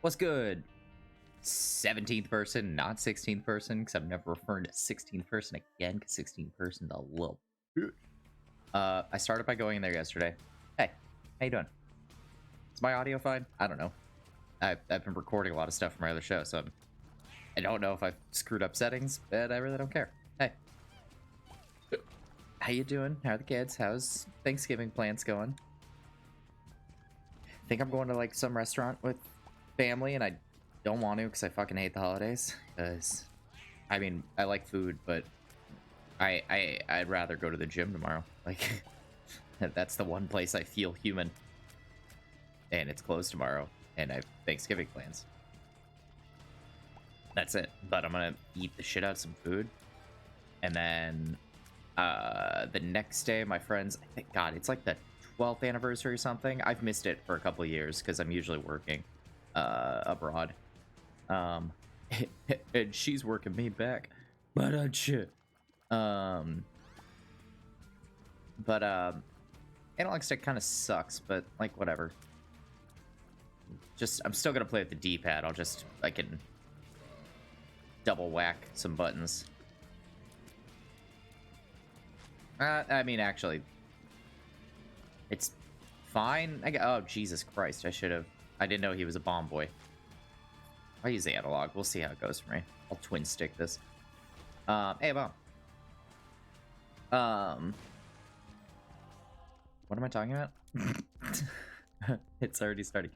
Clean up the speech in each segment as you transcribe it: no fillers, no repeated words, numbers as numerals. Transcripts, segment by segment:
What's good? 17th person, not 16th person, because I'm never referring to 16th person again, because 16th person's a little bitch. I started by going in there yesterday. Hey, how you doing? Is my audio fine? I don't know. I've been recording a lot of stuff from my other show, so I don't know if I've screwed up settings, but I really don't care. Hey. How you doing? How are the kids? How's Thanksgiving plans going? I think I'm going to like some restaurant with family, and I don't want to because I fucking hate the holidays. Because, I mean, I like food, but I'd rather go to the gym tomorrow. Like, that's the one place I feel human. And it's closed tomorrow, and I have Thanksgiving plans. That's it. But I'm gonna eat the shit out of some food, and then the next day, my friends, I think, God, it's like the 12th anniversary or something. I've missed it for a couple of years because I'm usually working abroad. And she's working me back. But shit. Analog stick kind of sucks, but like whatever. I'm still gonna play with the D-pad. I can double whack some buttons. I mean, actually, it's fine. Oh, Jesus Christ! I didn't know he was a bomb boy. I'll use the analog. We'll see how it goes for me. I'll twin stick this. Hey, bomb. What am I talking about? It's already starting.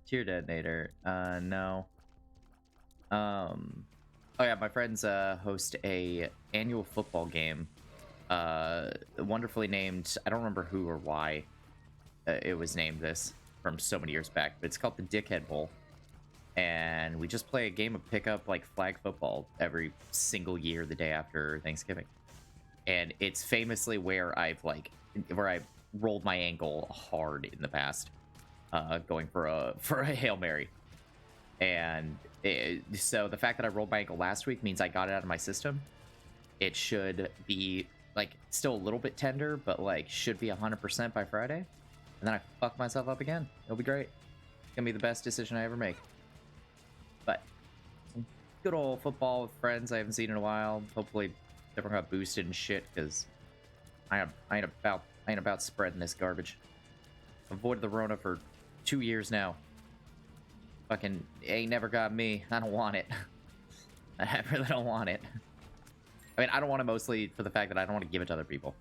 Tier detonator. No. Oh yeah, my friends host a annual football game. Wonderfully named. I don't remember who or why it was named this from so many years back, but it's called the Dickhead Bowl. And we just play a game of pickup like flag football every single year the day after Thanksgiving. And it's famously where I've rolled my ankle hard in the past, going for a Hail Mary. And so the fact that I rolled my ankle last week means I got it out of my system. It should be like still a little bit tender, but like should be 100% by Friday. And then I fuck myself up again. It'll be great. It's gonna be the best decision I ever make. But some good old football with friends I haven't seen in a while. Hopefully everyone got boosted and shit, because I ain't about spreading this garbage. I've avoided the Rona for 2 years now. Fucking ain't never got me. I don't want it. I really don't want it. I mean, I don't want it mostly for the fact that I don't want to give it to other people.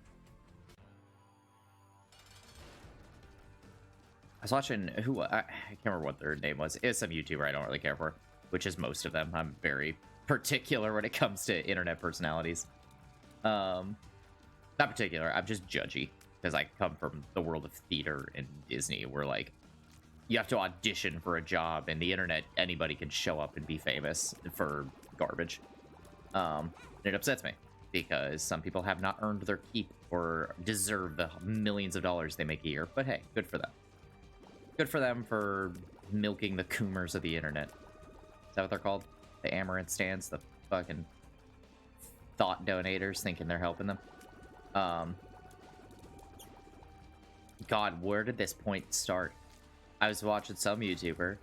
I was watching I can't remember what their name was. It's some YouTuber I don't really care for, which is most of them. I'm very particular when it comes to internet personalities. Not particular. I'm just judgy because I come from the world of theater and Disney, where like you have to audition for a job, and the internet, anybody can show up and be famous for garbage. It upsets me because some people have not earned their keep or deserve the millions of dollars they make a year. But hey, good for them. Good for them for milking the coomers of the internet. Is that what they're called? The amaranth stands, the fucking thought donators thinking they're helping them. God, where did this point start? I was watching some YouTuber,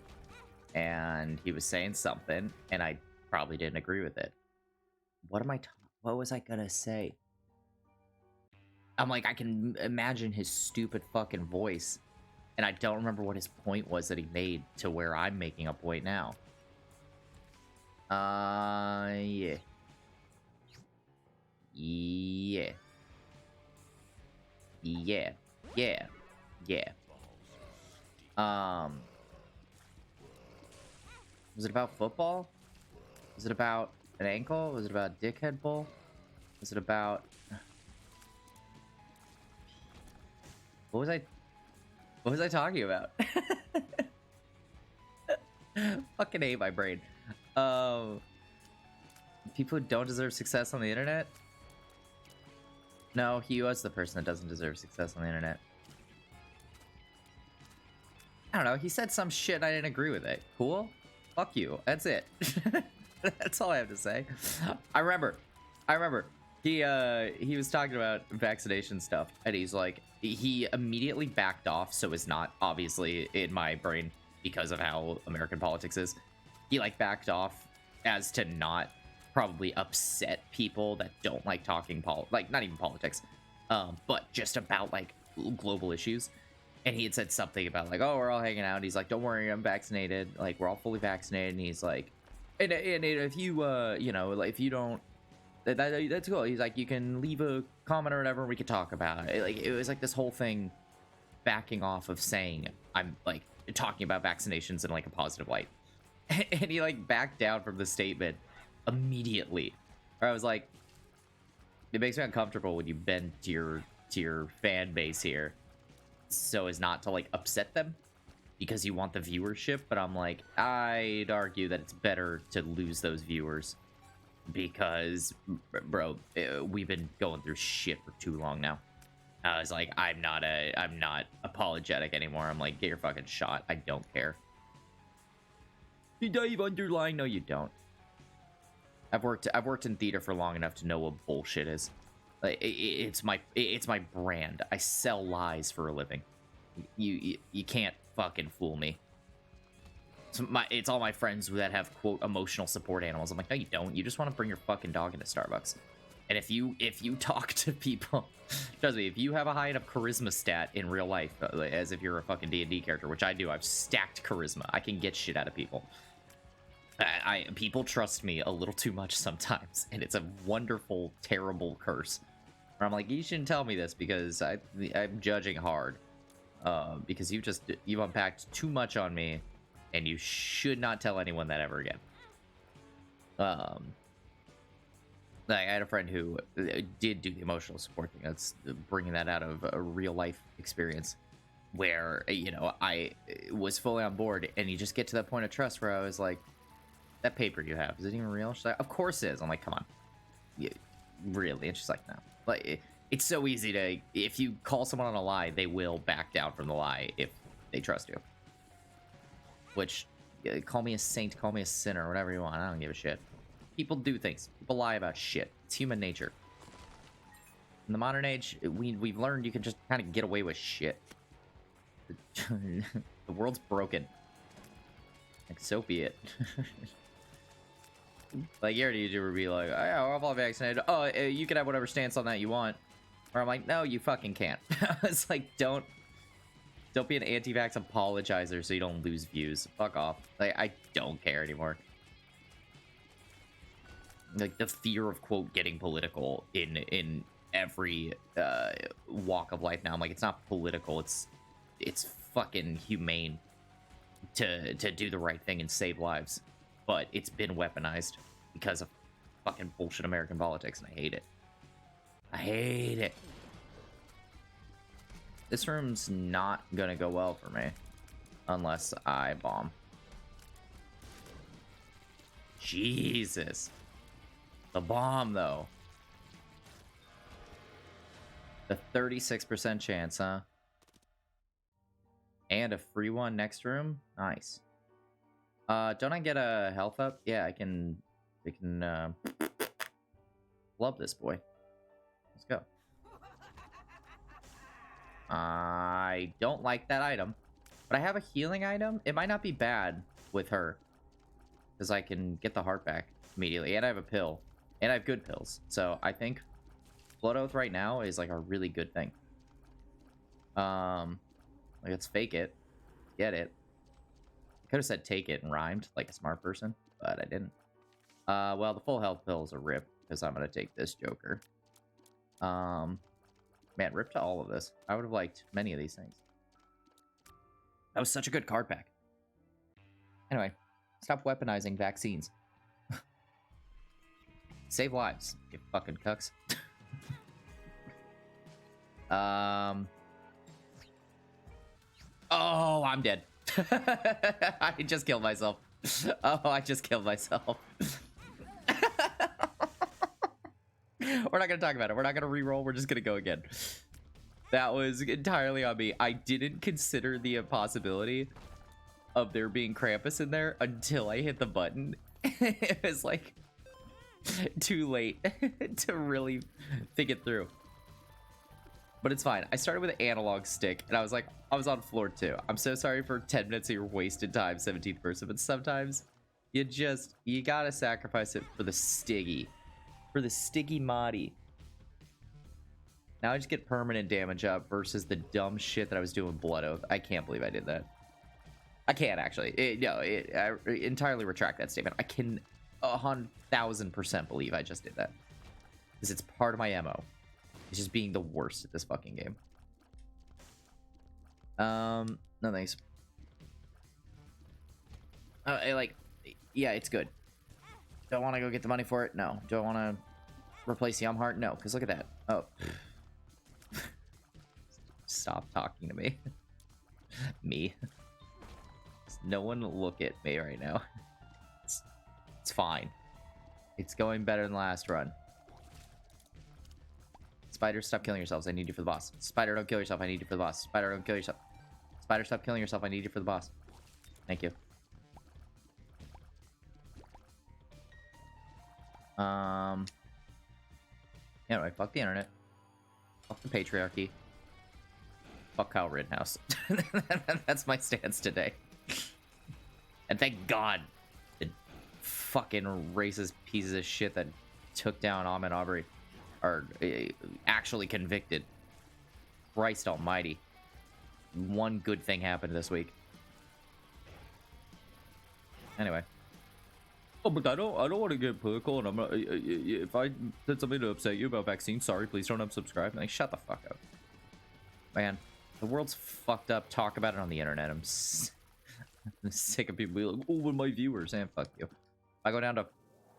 and he was saying something, and I probably didn't agree with it. What was I gonna say? I'm like, I can imagine his stupid fucking voice, and I don't remember what his point was that he made to where I'm making a point now. Yeah. Yeah. Yeah. Yeah. Yeah. Was it about football? Was it about an ankle? Was it about Dickhead Bowl? Was it about... What was I talking about? Fucking hate my brain. People who don't deserve success on the internet? No, he was the person that doesn't deserve success on the internet. I don't know, he said some shit and I didn't agree with it. Cool? Fuck you. That's it. That's all I have to say. I remember. He was talking about vaccination stuff, and he's like, he immediately backed off, so it's not obviously in my brain because of how American politics is. He like backed off as to not probably upset people that don't like talking like not even politics, but just about like global issues. And he had said something about like, oh, we're all hanging out. He's like, don't worry, I'm vaccinated. Like, we're all fully vaccinated. And he's like, and if you you know, like if you don't, that's cool. He's like, you can leave a comment or whatever, and we could talk about it. Like, it was like this whole thing backing off of saying I'm like talking about vaccinations in like a positive light. And he like backed down from the statement immediately. Where I was like, it makes me uncomfortable when you bend to your fan base here so as not to like upset them because you want the viewership. But I'm like, I'd argue that it's better to lose those viewers because, bro, we've been going through shit for too long now. I was like, I'm not apologetic anymore. I'm like, get your fucking shot. I don't care. You dive underline. No, you don't. I've worked in theater for long enough to know what bullshit is. Like, it's my brand. I sell lies for a living. You can't fucking fool me. It's all my friends that have quote emotional support animals. I'm like, no, you don't. You just want to bring your fucking dog into Starbucks. And if you talk to people, trust me, if you have a high enough charisma stat in real life, as if you're a fucking D&D character, which I do, I've stacked charisma. I can get shit out of people. People trust me a little too much sometimes, and it's a wonderful, terrible curse. Where I'm like, you shouldn't tell me this because I'm judging hard, because you've unpacked too much on me, and you should not tell anyone that ever again. I had a friend who did do the emotional support thing. That's bringing that out of a real life experience, where you know I was fully on board, and you just get to that point of trust where I was like, that paper you have, is it even real? She's like, of course it is. I'm like, come on. Yeah, really? And she's like, no. Like, it's so easy to, if you call someone on a lie, they will back down from the lie if they trust you. Which, call me a saint, call me a sinner, whatever you want. I don't give a shit. People do things. People lie about shit. It's human nature. In the modern age, we've learned you can just kind of get away with shit. The world's broken. Like, so be it. Like, you're a YouTuber be like, oh, yeah, I'm all vaccinated. Oh, you can have whatever stance on that you want. Or I'm like, no, you fucking can't. It's like, don't be an anti-vax apologizer so you don't lose views. Fuck off. Like, I don't care anymore. Like, the fear of, quote, getting political in every walk of life now. I'm like, it's not political. It's fucking humane to do the right thing and save lives. But it's been weaponized because of fucking bullshit American politics, and I hate it. I hate it. This room's not gonna go well for me unless I bomb. Jesus. The bomb, though. The 36% chance, huh? And a free one next room? Nice. Don't I get a health up? Yeah, I can flub this boy. Let's go. I don't like that item, but I have a healing item. It might not be bad with her, because I can get the heart back immediately, and I have a pill, and I have good pills. So I think Blood Oath right now is like a really good thing. Let's fake it, get it. Could have said take it and rhymed like a smart person, but I didn't. Well, the full health pills are ripped because I'm gonna take this Joker. Man, rip to all of this. I would have liked many of these things. That was such a good card pack. Anyway, stop weaponizing vaccines. Save lives, you fucking cucks. Oh, I'm dead. I just killed myself. Oh, I just killed myself. We're not gonna talk about it. We're not gonna re-roll. We're just gonna go again. That was entirely on me. I didn't consider the possibility of there being Krampus in there until I hit the button. It was like too late to really think it through. but it's fine. I started with an analog stick, and I was like, I was on floor 2. I'm so sorry for 10 minutes of your wasted time, 17th person, but sometimes you gotta sacrifice it for the stiggy. For the sticky moddy. Now I just get permanent damage up versus the dumb shit that I was doing Blood Oath. I can't believe I did that. I can't actually. I entirely retract that statement. I can 1,000% believe I just did that. Because it's part of my MO. It's just being the worst at this fucking game. No thanks. Yeah, it's good. Do I want to go get the money for it? No. Do I want to replace the heart? No, because look at that. Oh. Stop talking to me. Me. No one look at me right now. It's fine. It's going better than the last run. Spider, stop killing yourselves. I need you for the boss. Spider, don't kill yourself. I need you for the boss. Spider, don't kill yourself. Spider, stop killing yourself. I need you for the boss. Thank you. Anyway, fuck the internet. Fuck the patriarchy. Fuck Kyle Rittenhouse. That's my stance today. And thank God the fucking racist pieces of shit that took down Ahmaud Arbery are actually convicted. Christ almighty. One good thing happened this week. Anyway. Oh, but I don't want to get political, and I'm not, if I said something to upset you about vaccines, sorry, please don't unsubscribe. Like, shut the fuck up. Man, the world's fucked up. Talk about it on the internet. I'm sick of people being like, oh, with my viewers. And fuck you. If I go down to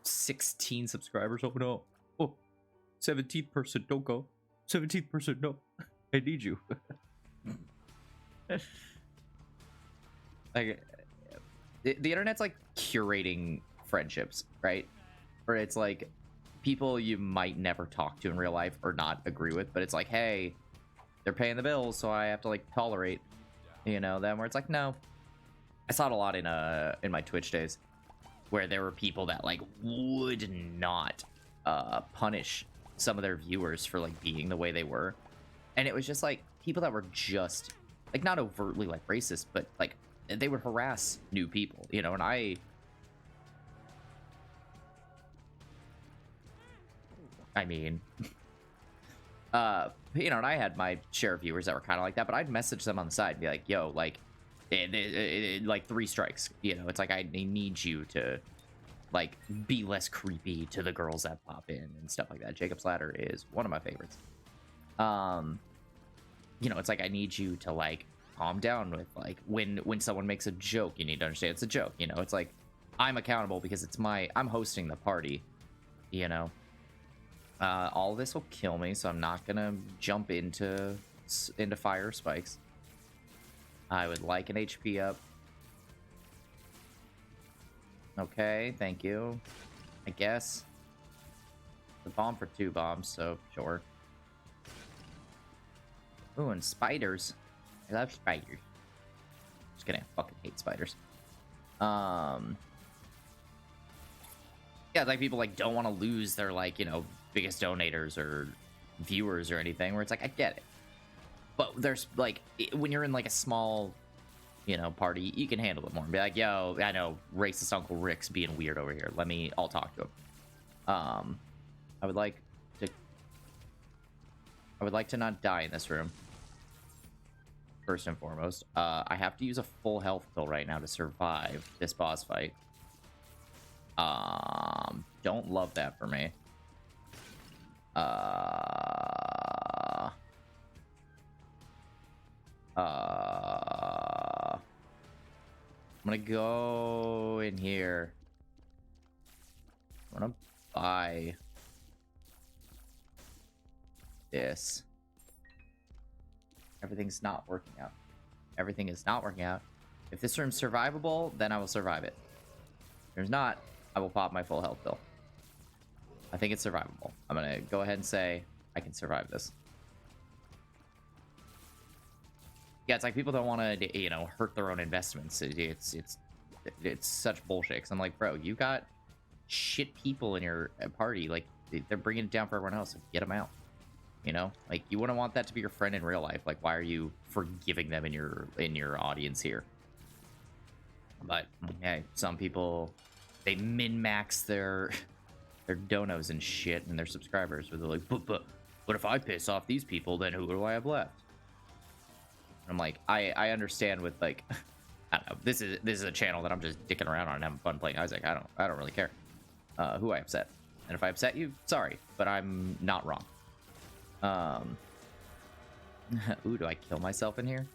16 subscribers, oh no. Oh, 17th person, don't go. 17th person, no. I need you. Like, the internet's like curating friendships, right? Where it's like people you might never talk to in real life or not agree with, but it's like, hey, they're paying the bills, so I have to like tolerate, you know, them. Where it's like, no. I saw it a lot in my Twitch days, where there were people that like would not punish some of their viewers for like being the way they were, and it was just like people that were just like not overtly like racist, but like they would harass new people, you know. And I mean, you know, and I had my share of viewers that were kind of like that, but I'd message them on the side and be like, yo, like, like 3 strikes, you know. It's like, I need you to, like, be less creepy to the girls that pop in and stuff like that. Jacob's Ladder is one of my favorites. You know, it's like, I need you to, like, calm down with, like, when someone makes a joke, you need to understand it's a joke, you know. It's like, I'm accountable because it's I'm hosting the party, you know. All of this will kill me, so I'm not gonna jump into fire spikes. I would like an HP up. Okay, thank you. I guess. The bomb for 2 bombs, so sure. Ooh, and spiders. I love spiders. Just kidding, I fucking hate spiders. Yeah, like people like don't want to lose their like, you know, biggest donators or viewers or anything, where it's like, I get it. But there's like, when you're in like a small, you know, party, you can handle it more and be like, yo, I know racist Uncle Rick's being weird over here. I'll talk to him. I would like to not die in this room. First and foremost. I have to use a full health pill right now to survive this boss fight. Don't love that for me. I'm gonna go in here. I'm gonna buy this. Everything's not working out. Everything is not working out. If this room's survivable, then I will survive it. If there's not, I will pop my full health pill. I think it's survivable. I'm gonna go ahead and say I can survive this. Yeah, it's like people don't want to, you know, hurt their own investments. It's such bullshit. Cause I'm like, bro, you got shit people in your party. Like, they're bringing it down for everyone else. So get them out. you know? Like, you wouldn't want that to be your friend in real life. Like, why are you forgiving them in your audience here? But hey, some people, they min-max their donos and shit and their subscribers, where they're like, but if I piss off these people, then who do I have left? And I'm like, I understand with, like, I don't know, this is a channel that I'm just dicking around on and having fun playing Isaac. I don't really care who I upset. And if I upset you, sorry, but I'm not wrong. Ooh, do I kill myself in here?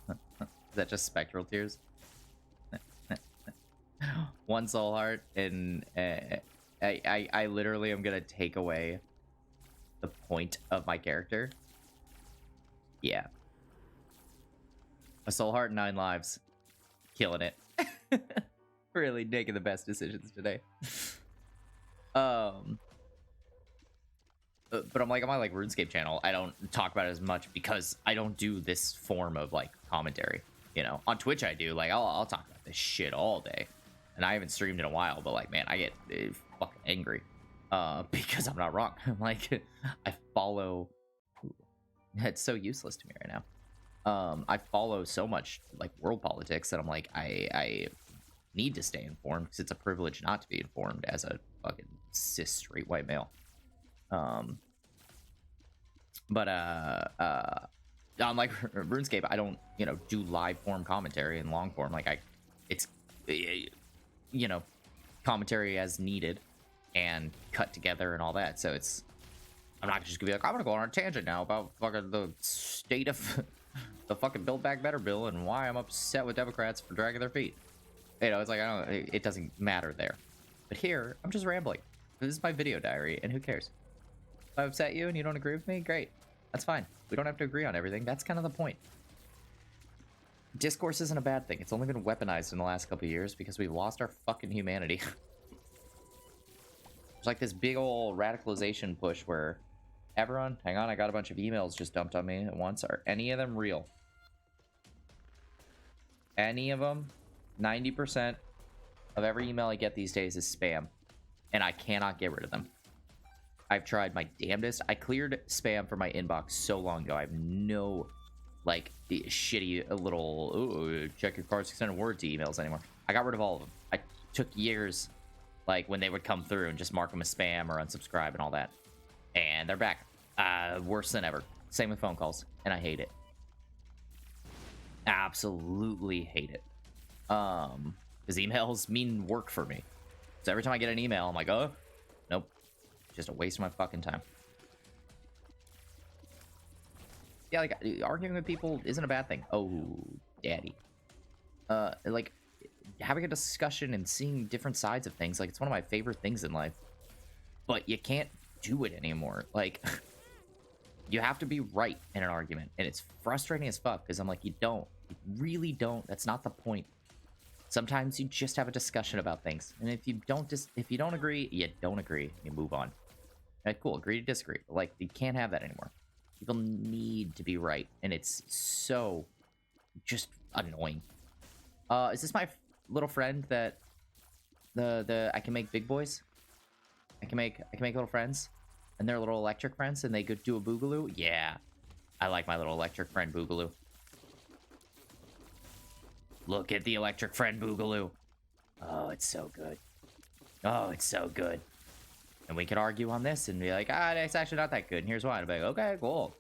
Is that just spectral tears? One soul heart, and I literally am gonna take away the point of my character. Yeah. A soul heart, 9 lives. Killing it. Really making the best decisions today. But I'm like, on my, like, RuneScape channel, I don't talk about it as much because I don't do this form of, like, commentary. You know, on Twitch I do. Like, I'll talk about this shit all day. And I haven't streamed in a while, but, like, man, I get fucking angry. Because I'm not wrong. Like, I follow... It's so useless to me right now. I follow so much, like, world politics that I'm like, I need to stay informed because it's a privilege not to be informed as a fucking cis straight white male. But on, like, RuneScape, I don't, you know, do live form commentary and long form. Like, it's, you know, commentary as needed and cut together and all that. So it's, I'm not just gonna be like, I'm gonna go on a tangent now about fucking the state of the fucking Build Back Better bill and why I'm upset with Democrats for dragging their feet. You know, it's like, I don't, it doesn't matter there. But here, I'm just rambling. This is my video diary, and who cares? If I upset you and you don't agree with me, great. That's fine. We don't have to agree on everything. That's kind of the point. Discourse isn't a bad thing. It's only been weaponized in the last couple of years because we've lost our fucking humanity. There's like this big old radicalization push where everyone, hang on, I got a bunch of emails just dumped on me at once. Are any of them real? Any of them? 90% of every email I get these days is spam, and I cannot get rid of them. I've tried my damnedest. I cleared spam from my inbox so long ago. I have no, like, shitty little, ooh, check your cards, extended warranty emails anymore. I got rid of all of them. I took years, like, when they would come through and just mark them as spam or unsubscribe and all that. And they're back. Worse than ever. Same with phone calls, and I hate it. Absolutely hate it. Because emails mean work for me. So every time I get an email, I'm like, oh, nope. Just a waste of my fucking time. Yeah, like, arguing with people isn't a bad thing. Oh, daddy. Like, having a discussion and seeing different sides of things, like, it's one of my favorite things in life. But you can't do it anymore. Like, you have to be right in an argument. And it's frustrating as fuck, because I'm like, you don't. You really don't. That's not the point. Sometimes you just have a discussion about things, and if you don't agree, you don't agree. You move on. Like, cool, agree to disagree. But, like, you can't have that anymore. People need to be right, and it's so just annoying. Is this my little friend that the I can make big boys? I can make little friends, and they're little electric friends, and they go do a boogaloo. Yeah, I like my little electric friend boogaloo. Look at the electric friend boogaloo. Oh, it's so good. Oh, it's so good. And we could argue on this and be like, it's actually not that good. And here's why. And I'd be like, okay, cool.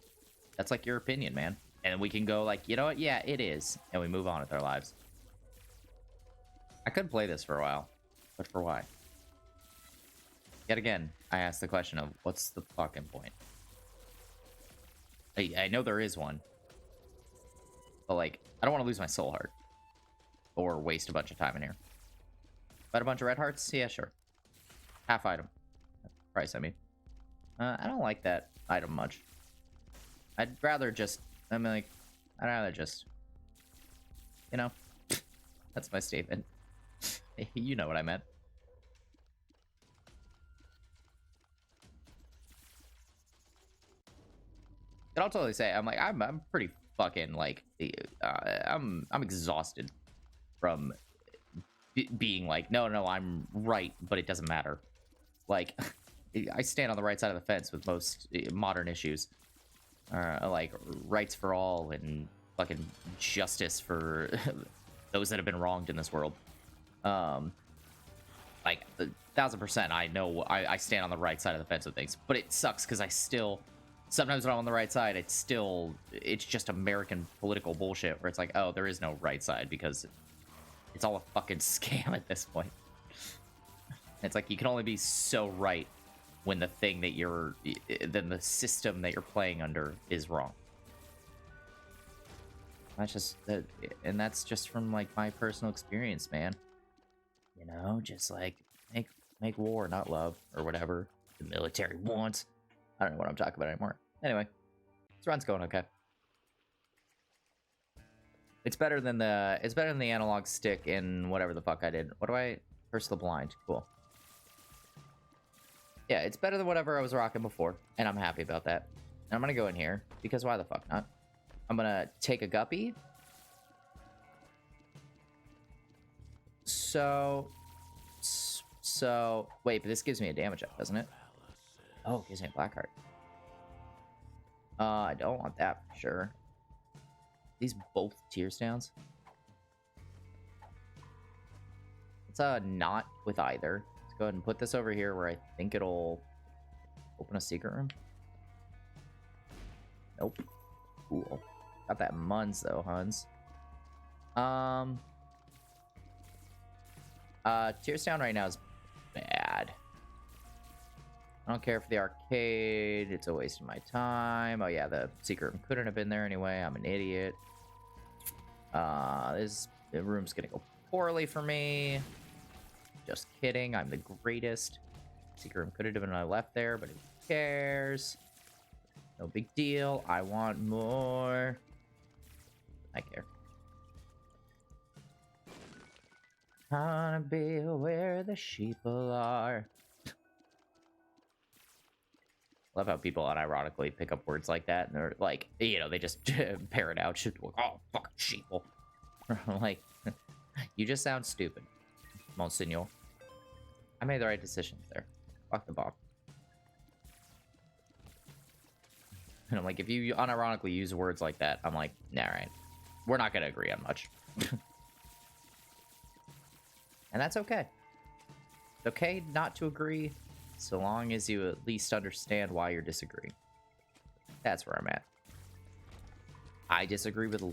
That's like your opinion, man. And then we can go like, you know what? Yeah, it is. And we move on with our lives. I could play this for a while. But for why? Yet again, I asked the question of, what's the fucking point? I know there is one. But, like, I don't want to lose my soul heart. Or waste a bunch of time in here. But a bunch of red hearts? Yeah, sure. Half item. Price, I mean. I don't like that item much. I'd rather just... I'd rather just... You know? That's my statement. You know what I meant. And I'll totally say, I'm pretty fucking, like... I'm exhausted from being like, no, I'm right, but it doesn't matter. Like, I stand on the right side of the fence with most modern issues, like rights for all and fucking justice for those that have been wronged in this world. Like 1000%, I know I stand on the right side of the fence with things, but it sucks because I still sometimes when I'm on the right side, it's just American political bullshit where it's like, oh, there is no right side because it's all a fucking scam at this point. It's like you can only be so right when the thing that then the system that you're playing under is wrong. That's just and that's just from like my personal experience, man. You know, just like make war, not love, or whatever the military wants. I don't know what I'm talking about anymore. Anyway, this run's going okay. It's better than the analog stick in whatever the fuck I did. What do I curse the blind? Cool. Yeah, it's better than whatever I was rocking before, and I'm happy about that. And I'm gonna go in here because why the fuck not? I'm gonna take a guppy. So wait, but this gives me a damage up, doesn't it? Oh, it gives me a black heart. I don't want that for sure. These both tears downs. Let's not with either. Let's go ahead and put this over here where I think it'll open a secret room. Nope. Cool. Got that Muns though, Huns. Tears down right now is bad. I don't care for the arcade. It's a waste of my time. Oh yeah, the secret room couldn't have been there anyway. I'm an idiot. The room's gonna go poorly for me. Just kidding. I'm the greatest. Secret room could have been I left there, but who cares? No big deal. I want more. I care. Wanna be where the sheeple are. Love how people unironically pick up words like that and they're like, you know, they just pair it out. Oh, fucking sheeple. Like, you just sound stupid, Monsignor. I made the right decisions there. Fuck the bomb. And I'm like, if you unironically use words like that, I'm like, nah, right. We're not gonna agree on much. And that's okay. It's okay not to agree, so long as you at least understand why you're disagreeing. That's where I'm at. I disagree with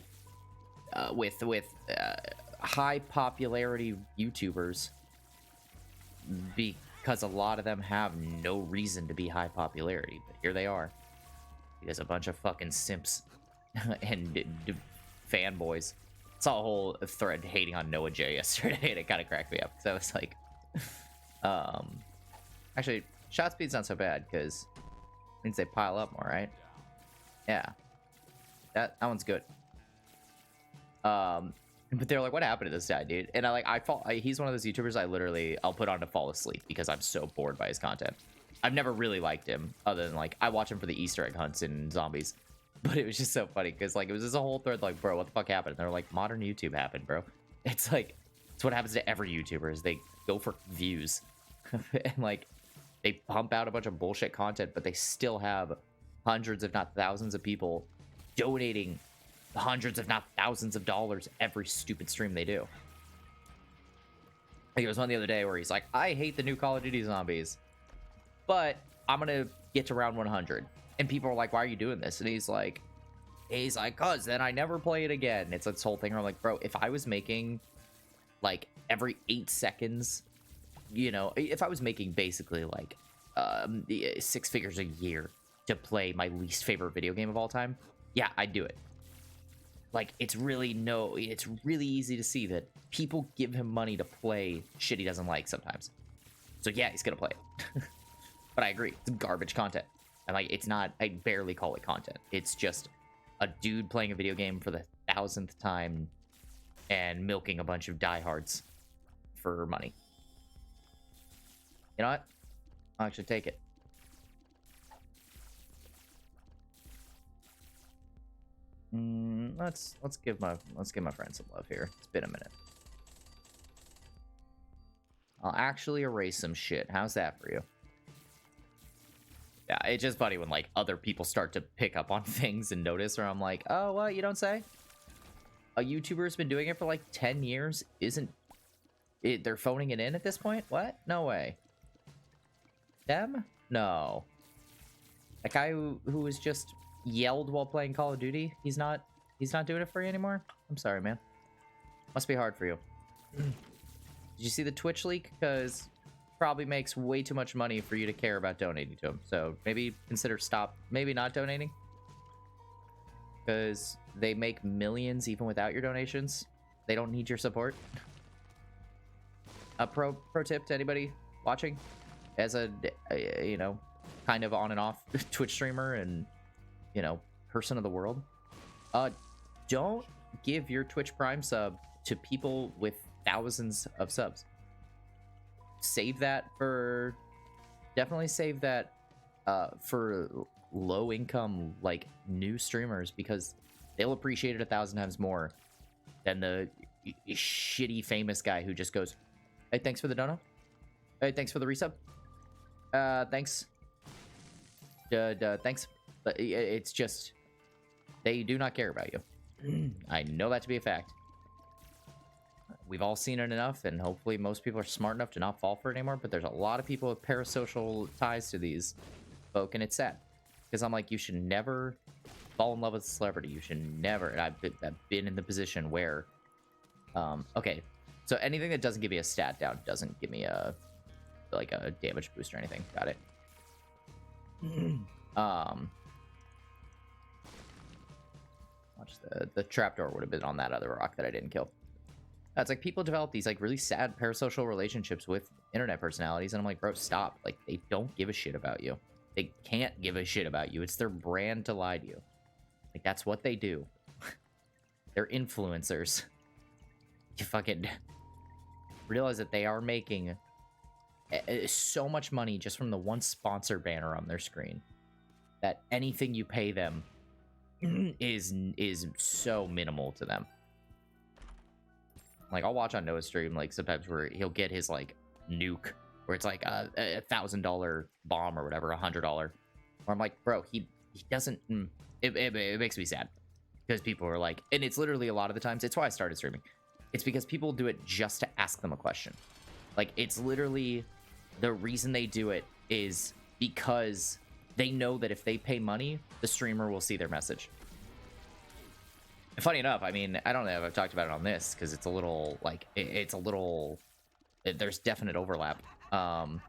high popularity YouTubers because a lot of them have no reason to be high popularity, but here they are because a bunch of fucking simps and fanboys. Saw a whole thread hating on Noah J yesterday, and it kind of cracked me up because I was like, actually, shot speed's not so bad because it means they pile up more, right? Yeah, that one's good. But they're like, what happened to this guy, dude? And he's one of those YouTubers I'll put on to fall asleep because I'm so bored by his content. I've never really liked him other than like I watch him for the Easter egg hunts and zombies. But it was just so funny because like it was just a whole thread like, bro, what the fuck happened? And they're like, modern YouTube happened, bro. It's like it's what happens to every YouTuber is they go for views and like they pump out a bunch of bullshit content, but they still have hundreds, if not thousands, of people donating hundreds, if not thousands of dollars every stupid stream they do. Like, there was one the other day where he's like, I hate the new Call of Duty zombies, but I'm gonna get to round 100. And people are like, why are you doing this? And he's like, cause then I never play it again. It's this whole thing where I'm like, bro, if I was making like every 8 seconds, you know, if I was making basically like 6 figures a year to play my least favorite video game of all time, yeah, I'd do it. Like, it's really easy to see that people give him money to play shit he doesn't like sometimes. So yeah, he's gonna play it. But I agree, it's garbage content. And like, it's not, I barely call it content. It's just a dude playing a video game for the 1000th time and milking a bunch of diehards for money. You know what? I'll actually take it. Let's give my friend some love here. It's been a minute. I'll actually erase some shit. How's that for you? Yeah, it's just funny when like other people start to pick up on things and notice, or I'm like, oh, what, you don't say? A YouTuber's been doing it for like 10 years. Isn't it? They're phoning it in at this point? What? No way. Them? No. That guy who was just yelled while playing Call of Duty, he's not doing it for you anymore? I'm sorry, man. Must be hard for you. Did you see the Twitch leak? Because probably makes way too much money for you to care about donating to him. So maybe consider maybe not donating. Because they make millions even without your donations. They don't need your support. A pro tip to anybody watching as a you know, kind of on and off Twitch streamer and, you know, person of the world. Don't give your Twitch Prime sub to people with thousands of subs. Save that for, definitely save that for low income, like, new streamers, because they'll appreciate it 1,000 times more than the shitty famous guy who just goes, hey, thanks for the dono. Hey, thanks for the resub. Thanks. Thanks. But it's just, they do not care about you. I know that to be a fact. We've all seen it enough, and hopefully most people are smart enough to not fall for it anymore, but there's a lot of people with parasocial ties to these folk, and it's sad. Because I'm like, you should never fall in love with a celebrity. You should never, and I've been in the position where, okay, so anything that doesn't give me a stat down doesn't give me a, like, a damage boost or anything. Got it. Watch the trapdoor would have been on that other rock that I didn't kill. It's like people develop these like really sad parasocial relationships with internet personalities, and I'm like, bro, stop. Like, they don't give a shit about you. They can't give a shit about you. It's their brand to lie to you. Like, that's what they do. They're influencers. You fucking realize that they are making so much money just from the one sponsor banner on their screen that anything you pay them is so minimal to them. Like, I'll watch on Noah's stream, like, sometimes where he'll get his, like, nuke, where it's, like, a $1,000 bomb or whatever, $100. Where I'm like, bro, he doesn't... It makes me sad. Because people are like... And it's literally a lot of the times... It's why I started streaming. It's because people do it just to ask them a question. Like, it's literally... The reason they do it is because they know that if they pay money, the streamer will see their message. Funny enough, I mean, I don't know if I've talked about it on this because it's a little, like, it's a little, there's definite overlap. But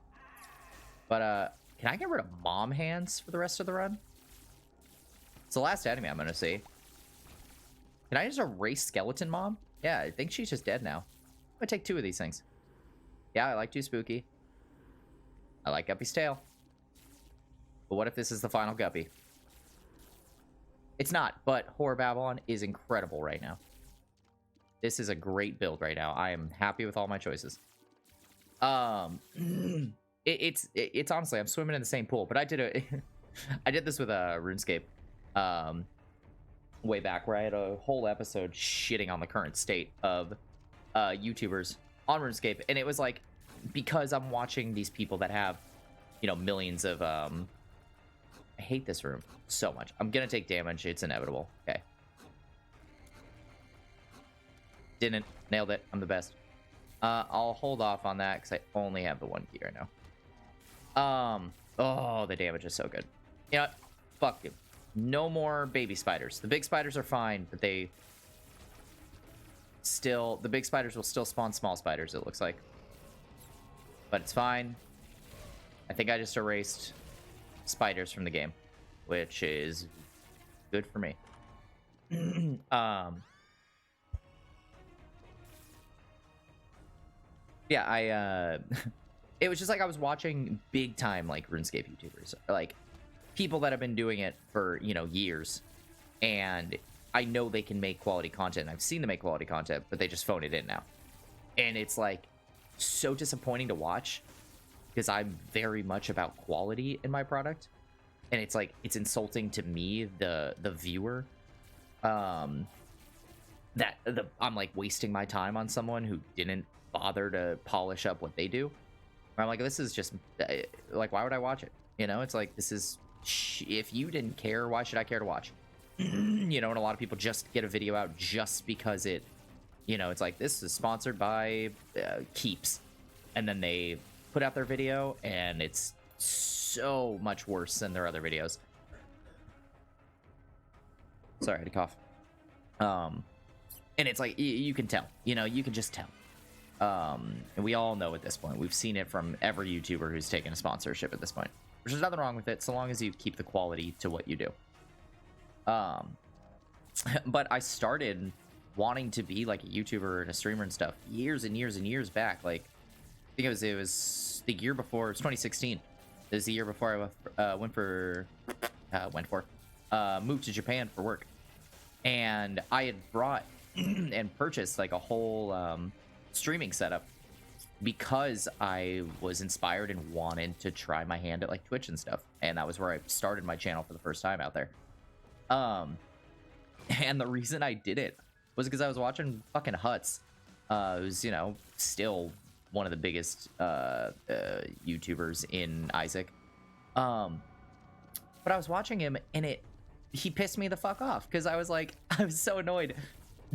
can I get rid of mom hands for the rest of the run? It's the last enemy I'm going to see. Can I just erase skeleton mom? Yeah, I think she's just dead now. I'm going to take 2 of these things. Yeah, I like Too Spooky. I like Guppy's tail. But what if this is the final Guppy? It's not, but Horror Babylon is incredible right now. This is a great build right now. I am happy with all my choices. It's honestly, I'm swimming in the same pool, but I did this with RuneScape way back, where I had a whole episode shitting on the current state of YouTubers on RuneScape, and it was like, because I'm watching these people that have, you know, millions of I hate this room so much. I'm gonna take damage. It's inevitable. Okay. Didn't. Nailed it. I'm the best. I'll hold off on that because I only have the 1 key right now. Oh, the damage is so good. You know what? Fuck you. No more baby spiders. The big spiders are fine, but they still... The big spiders will still spawn small spiders, it looks like. But it's fine. I think I just erased spiders from the game, which is good for me. Yeah, it was just like I was watching big time like RuneScape YouTubers, like people that have been doing it for, you know, years, and I know they can make quality content. I've seen them make quality content, but they just phone it in now, and it's like so disappointing to watch because I'm very much about quality in my product. And it's like, it's insulting to me, the viewer, I'm like wasting my time on someone who didn't bother to polish up what they do. I'm like, this is just, like, why would I watch it? You know, it's like, this is, if you didn't care, why should I care to watch? You know, and a lot of people just get a video out just because it, you know, it's like, this is sponsored by Keeps. And then they put out their video and it's so much worse than their other videos. Sorry, I had to cough. And it's like, you can tell, you know, you can just tell. And we all know at this point, we've seen it from every YouTuber who's taken a sponsorship at this point. There's nothing wrong with it, so long as you keep the quality to what you do. But I started wanting to be like a YouTuber and a streamer and stuff years and years and years back. Like, I think it was the year before, it's 2016. It was the year before I moved to Japan for work. And I had brought and purchased like a whole streaming setup because I was inspired and wanted to try my hand at like Twitch and stuff. And that was where I started my channel for the first time out there. And the reason I did it was because I was watching fucking Huts. It was, you know, still one of the biggest YouTubers in Isaac. But I was watching him and he pissed me the fuck off because I was like, I was so annoyed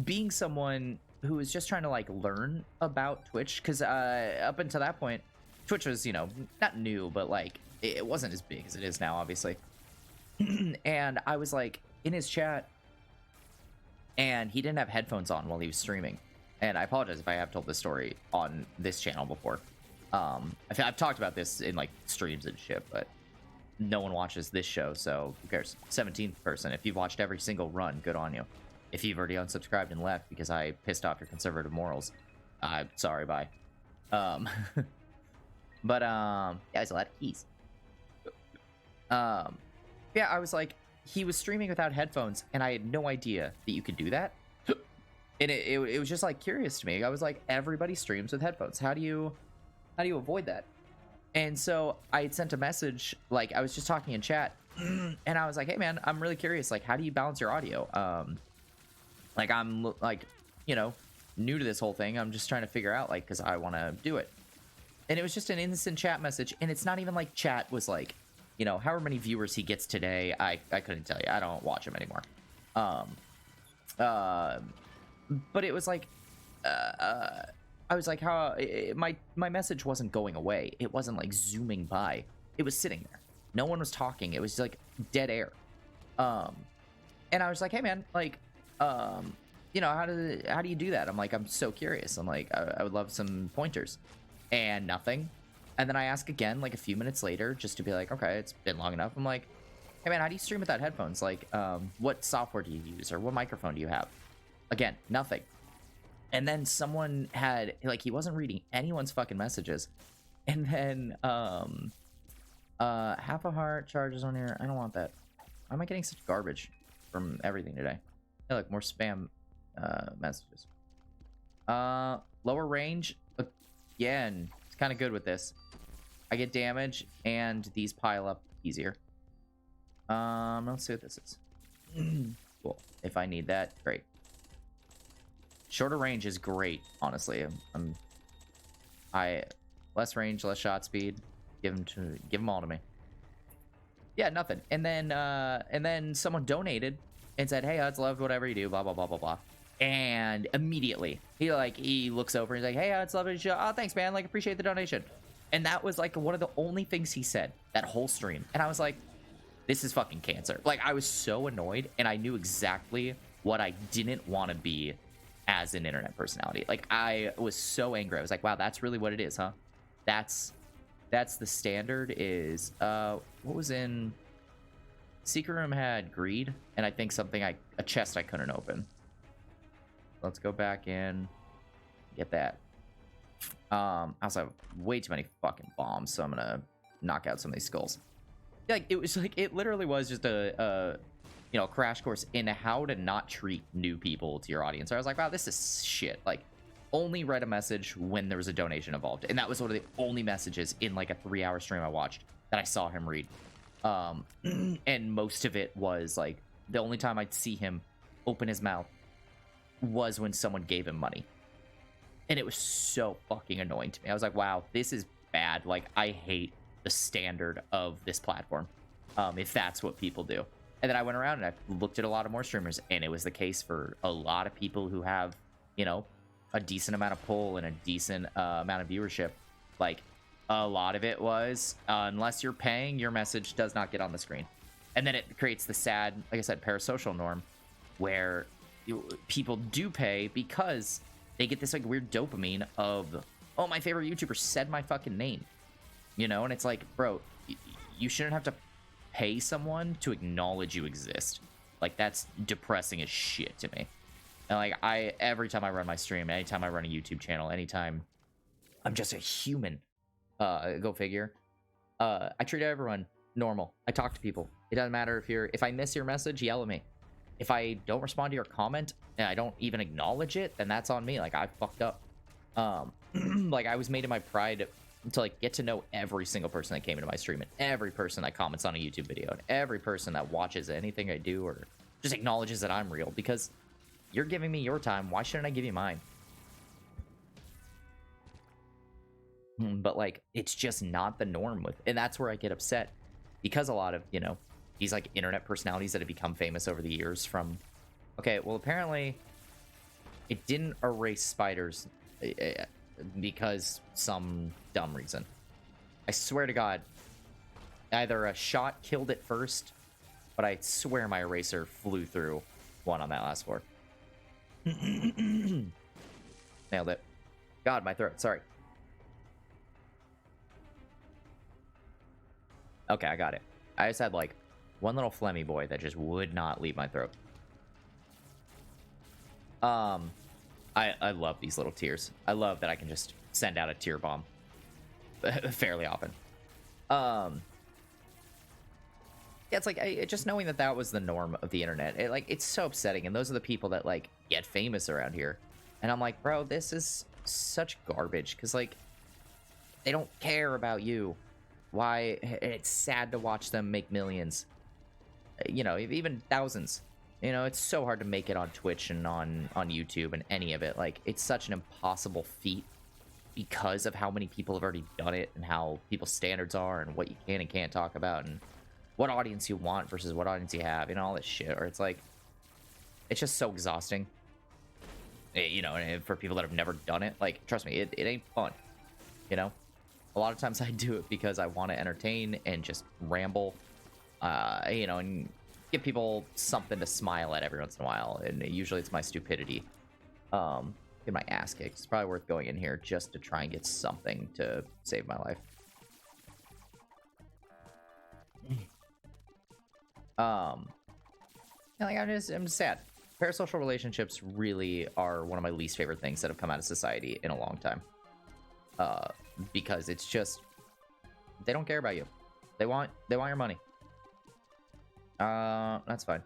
being someone who was just trying to like learn about Twitch, because up until that point, Twitch was, you know, not new, but like it wasn't as big as it is now, obviously. And I was like in his chat, and he didn't have headphones on while he was streaming. And I apologize if I have told this story on this channel before. I've talked about this in like streams and shit, but no one watches this show, so who cares? 17th person. If you've watched every single run, good on you. If you've already unsubscribed and left because I pissed off your conservative morals, I'm sorry, bye. But yeah, there's a lot of keys. Yeah, I was like, he was streaming without headphones, and I had no idea that you could do that. And it was just like curious to me. I was like, everybody streams with headphones. How do you avoid that? And so I had sent a message, like I was just talking in chat, and I was like, hey man, I'm really curious, like, how do you balance your audio? Like, I'm like, you know, new to this whole thing. I'm just trying to figure out, like, because I want to do it. And it was just an instant chat message, and it's not even like chat was like, you know, however many viewers he gets today, I couldn't tell you. I don't watch him anymore. But it was like, I was like, how my message wasn't going away. It wasn't like zooming by. It was sitting there. No one was talking. It was like dead air. And I was like, hey man, like, you know, how do you do that? I'm like, I'm so curious. I'm like, I would love some pointers. And nothing. And then I ask again, like a few minutes later, just to be like, okay, it's been long enough. I'm like, hey man, how do you stream without headphones? Like, what software do you use, or what microphone do you have? Again, nothing. And then someone had, like, he wasn't reading anyone's fucking messages. And then half a heart charges on here. I don't want that. Why am I getting such garbage from everything today? Hey, look, more spam messages. Lower range. Again, it's kind of good with this. I get damage, and these pile up easier. Let's see what this is. Cool. If I need that, great. Shorter range is great, honestly. Less range, less shot speed. Give them all to me. Yeah, nothing. And then someone donated and said, "Hey, Huds, love whatever you do." Blah blah blah blah blah. And immediately he looks over and he's like, "Hey, Huds, love what you do." "Oh, thanks, man. Like, appreciate the donation." And that was like one of the only things he said that whole stream. And I was like, this is fucking cancer. Like, I was so annoyed, and I knew exactly what I didn't want to be as an internet personality. Like, I was so angry. I was like, wow, that's really what it is, huh? That's the standard. Is what was in Secret Room had greed, and I think something a chest I couldn't open. Let's go back in, get that. I also have way too many fucking bombs, so I'm gonna knock out some of these skulls. Like, it was like, it literally was just a you know, crash course in how to not treat new people to your audience. So I was like, wow, this is shit. Like, only read a message when there was a donation involved, and that was one of the only messages in like a 3-hour stream I watched that I saw him read. And most of it was like, the only time I'd see him open his mouth was when someone gave him money, and it was so fucking annoying to me. I was like, wow, this is bad. Like, I hate the standard of this platform, if that's what people do. And then I went around and I looked at a lot of more streamers, and it was the case for a lot of people who have, you know, a decent amount of pull and a decent amount of viewership. Like, a lot of it was, unless you're paying, your message does not get on the screen. And then it creates the sad, like I said, parasocial norm where people do pay because they get this like weird dopamine of, oh, my favorite YouTuber said my fucking name, you know? And it's like, bro, you shouldn't have to pay someone to acknowledge you exist. Like, that's depressing as shit to me. And like, every time I run my stream, anytime I run a YouTube channel, anytime I'm just a human, go figure, I treat everyone normal. I talk to people. It doesn't matter if I miss your message, yell at me. If I don't respond to your comment and I don't even acknowledge it, then that's on me. Like, I fucked up. Like, I was made in my pride to like get to know every single person that came into my stream, and every person that comments on a YouTube video, and every person that watches anything I do or just acknowledges that I'm real, because you're giving me your time. Why shouldn't I give you mine? But like, it's just not the norm and that's where I get upset, because a lot of, you know, these like internet personalities that have become famous over the years from, okay, well, apparently it didn't erase spiders because some dumb reason. I swear to God, either a shot killed it first, but I swear my eraser flew through one on that last floor. Nailed it. God, my throat. Sorry. Okay, I got it. I just had like one little phlegmy boy that just would not leave my throat. I love these little tears. I love that I can just send out a tear bomb fairly often. Yeah, it's like just knowing that was the norm of the internet. It's so upsetting, and those are the people that like get famous around here. And I'm like, bro, this is such garbage, because like they don't care about you. Why? It's sad to watch them make millions, you know, even thousands. You know, it's so hard to make it on Twitch and on YouTube and any of it. Like, it's such an impossible feat because of how many people have already done it, and how people's standards are, and what you can and can't talk about, and what audience you want versus what audience you have, and all this shit. Or it's like, it's just so exhausting. You know, and for people that have never done it, like, trust me, it ain't fun. You know, a lot of times I do it because I want to entertain and just ramble, you know, and give people something to smile at every once in a while. And usually it's my stupidity. Get my ass kicked. It's probably worth going in here just to try and get something to save my life. Like, I'm just sad. Parasocial relationships really are one of my least favorite things that have come out of society in a long time. Because it's just, they don't care about you. They want your money. That's fine.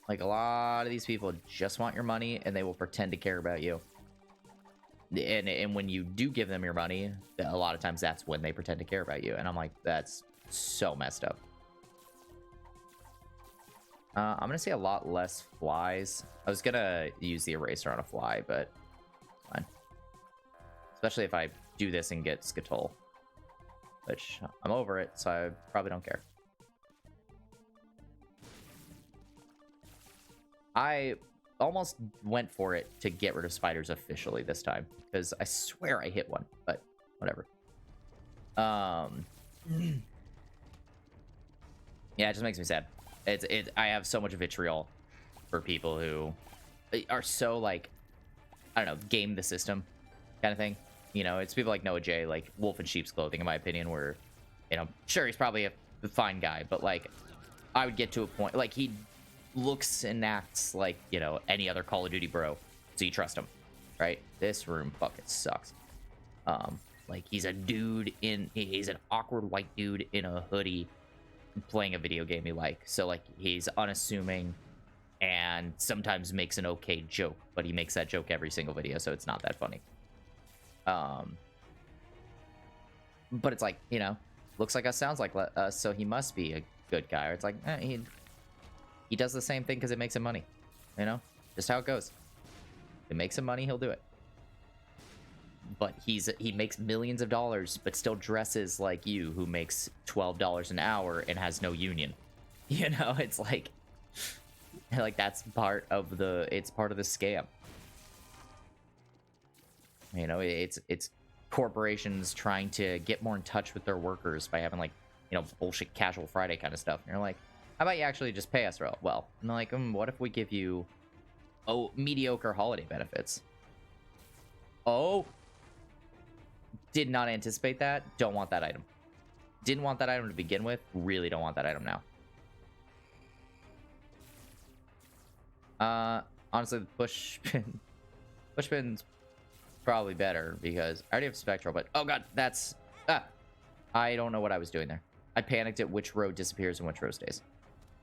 Like, a lot of these people just want your money, and they will pretend to care about you. And when you do give them your money, a lot of times that's when they pretend to care about you. And I'm like, that's so messed up. I'm gonna say a lot less flies. I was gonna use the eraser on a fly, but it's fine. Especially if I do this and get Skittle, which I'm over it, so I probably don't care. I almost went for it to get rid of spiders officially this time, because I swear I hit one, but whatever. Yeah, it just makes me sad. I have so much vitriol for people who are so, like, I don't know, game the system kind of thing. You know, it's people like Noah J, like wolf in sheep's clothing, in my opinion, where, you know, sure, he's probably a fine guy, but like, I would get to a point, like, he looks and acts like, you know, any other Call of Duty bro, so you trust him, right? This room fucking sucks. Like, he's an awkward white dude in a hoodie playing a video game you like. So like, he's unassuming and sometimes makes an okay joke, but he makes that joke every single video, so it's not that funny. But it's like, you know, looks like us, sounds like us, so he must be a good guy. Or it's like, he does the same thing because it makes him money, you know, just how it goes. If it makes him money, he'll do it. but he makes millions of dollars, but still dresses like you, who makes $12 an hour and has no union. You know, it's like that's part of the scam. You know, it's corporations trying to get more in touch with their workers by having, like, you know, bullshit casual Friday kind of stuff. And you're like, how about you actually just pay us well? And they're like, what if we give you mediocre holiday benefits? Oh, did not anticipate that. Don't want that item. Didn't want that item to begin with. Really don't want that item now. Honestly, the push pin's probably better because I already have spectral, but oh god, that's I don't know what I was doing there. I panicked at which row disappears and which row stays.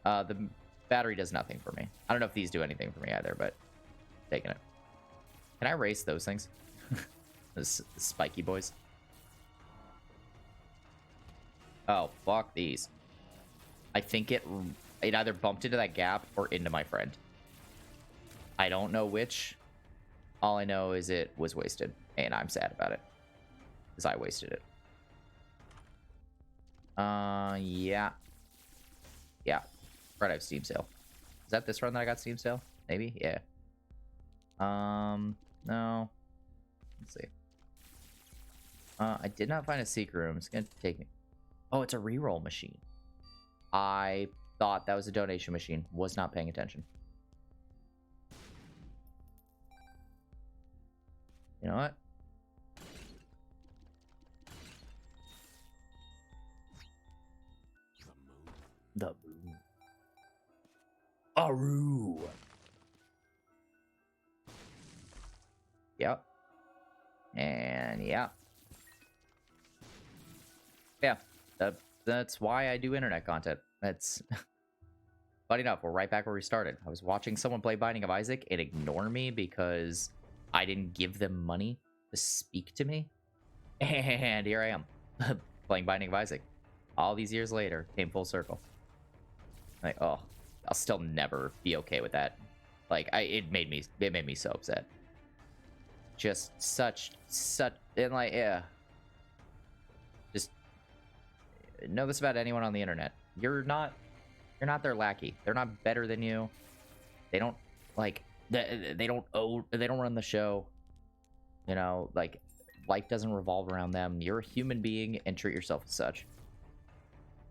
The battery does nothing for me. I don't know if these do anything for me either, but taking it. Can I erase those things? Those spiky boys. Oh, fuck these. I think it either bumped into that gap or into my friend. I don't know which. All I know is it was wasted, and I'm sad about it, because I wasted it. Yeah. Yeah. Right, I have Steam sale. Is that this run that I got Steam sale? Maybe? Yeah. No. Let's see. I did not find a secret room. It's gonna take me... Oh, it's a reroll machine. I thought that was a donation machine. Was not paying attention. You know what? The moon. Aru. Yep. And yeah. Yeah. That's why I do internet content. That's... Funny enough, we're right back where we started. I was watching someone play Binding of Isaac and ignore me because I didn't give them money to speak to me. And here I am, playing Binding of Isaac. All these years later, came full circle. Like, oh, I'll still never be okay with that. Like, it made me so upset. Just such, and like, yeah. Just know this about anyone on the internet. You're not their lackey. They're not better than you. They don't, like, they don't run the show. You know, like, life doesn't revolve around them. You're a human being and treat yourself as such.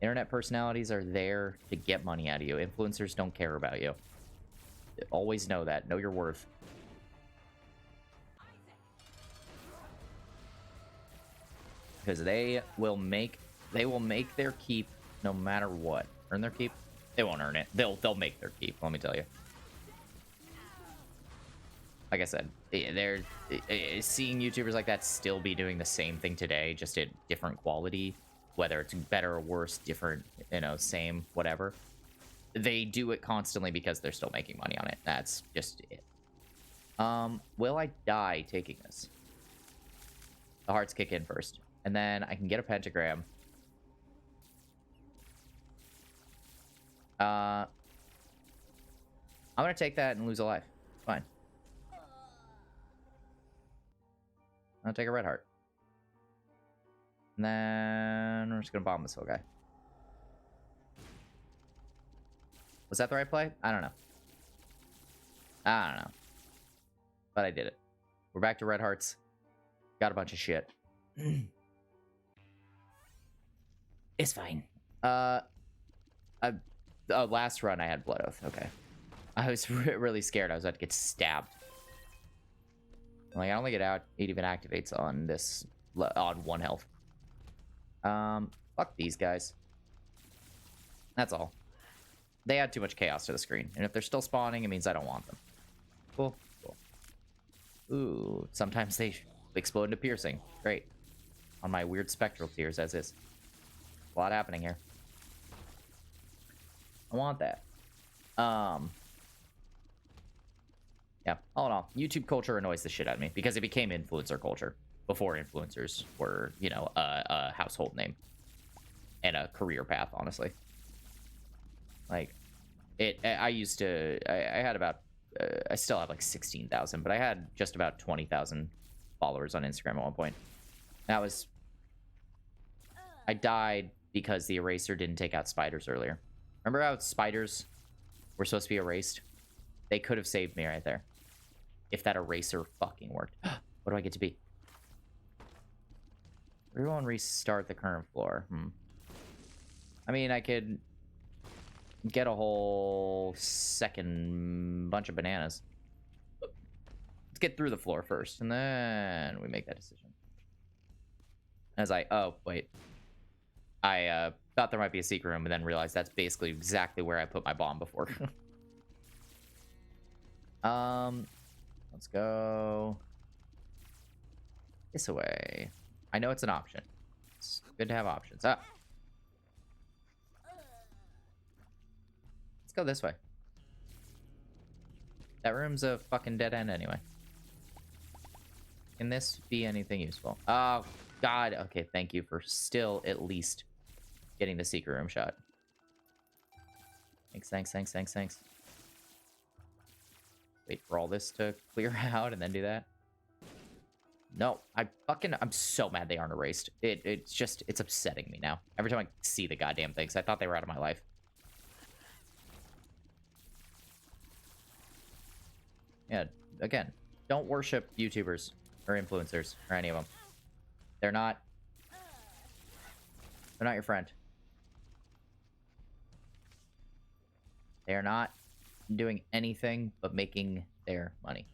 Internet personalities are there to get money out of you. Influencers don't care about you. Always know that. Know your worth. Because they will make their keep no matter what. Earn their keep? They won't earn it. They'll make their keep, let me tell you. Like I said, they're seeing YouTubers like that still be doing the same thing today, just at different quality, whether it's better or worse, different, you know, same, whatever. They do it constantly because they're still making money on it. That's just it. Will I die taking this? The hearts kick in first, and then I can get a pentagram. I'm gonna take that and lose a life. Fine. I'll take a red heart. And then we're just gonna bomb this whole guy. Was that the right play? I don't know. I don't know. But I did it. We're back to red hearts. Got a bunch of shit. It's fine. Last run I had Blood Oath. Okay. I was really scared I was about to get stabbed. Like, I only get out, it even activates on this, on 1 health. Fuck these guys. That's all. They add too much chaos to the screen, and if they're still spawning, it means I don't want them. Cool, cool. Ooh, sometimes they explode into piercing. Great. On my weird spectral tiers, as is. A lot happening here. I want that. Yeah, all in all, YouTube culture annoys the shit out of me because it became influencer culture before influencers were, you know, a household name and a career path, honestly. Like, I used to, I had about, I still have like 16,000, but I had just about 20,000 followers on Instagram at one point. That was... I died because the eraser didn't take out spiders earlier. Remember how spiders were supposed to be erased? They could have saved me right there. If that eraser fucking worked. What do I get to be? Everyone restart the current floor. I mean, I could get a whole second bunch of bananas. Let's get through the floor first, and then we make that decision. As oh, wait. I thought there might be a secret room, and then realized that's basically exactly where I put my bomb before. Let's go this way. I know it's an option. It's good to have options. Let's go this way. That room's a fucking dead end anyway. Can this be anything useful? Oh, God. Okay, thank you for still at least getting the secret room shot. Thanks. Wait for all this to clear out and then do that. No, I'm so mad they aren't erased. It's upsetting me now. Every time I see the goddamn things, I thought they were out of my life. Yeah, again, don't worship YouTubers or influencers or any of them. They're not your friend. They're not doing anything but making their money.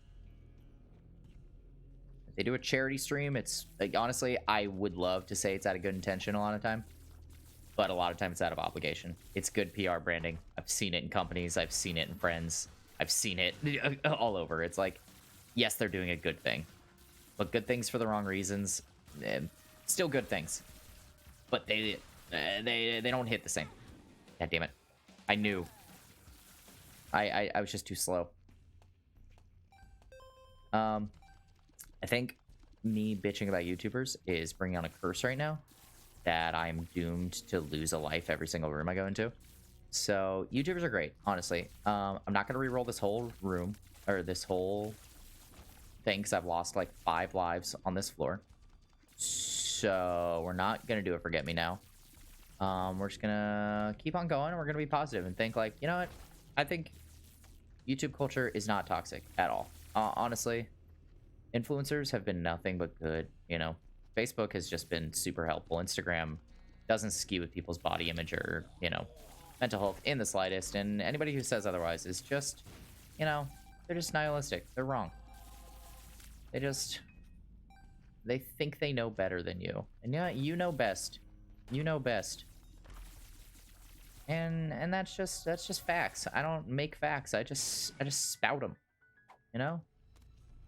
If they do a charity stream, it's like, honestly, I would love to say it's out of good intention a lot of time, but a lot of time it's out of obligation. It's good PR branding. I've seen it in companies. I've seen it in friends. I've seen it all over. It's like, yes, they're doing a good thing, but good things for the wrong reasons. Still good things, but they don't hit the same. God damn it! I knew. I was just too slow. I think me bitching about YouTubers is bringing on a curse right now that I'm doomed to lose a life every single room I go into. So YouTubers are great, honestly. I'm not gonna re-roll this whole room or this whole thing because I've lost like 5 lives on this floor. So we're not gonna do a forget me now. We're just gonna keep on going and we're gonna be positive and think like, you know what? I think YouTube culture is not toxic at all. Honestly, influencers have been nothing but good. You know, Facebook has just been super helpful. Instagram doesn't skew with people's body image or, you know, mental health in the slightest. And anybody who says otherwise is just, you know, they're just nihilistic. They're wrong. They think they know better than you. And yeah, you know best. You know best. And that's just facts. I don't make facts. I just spout them. You know?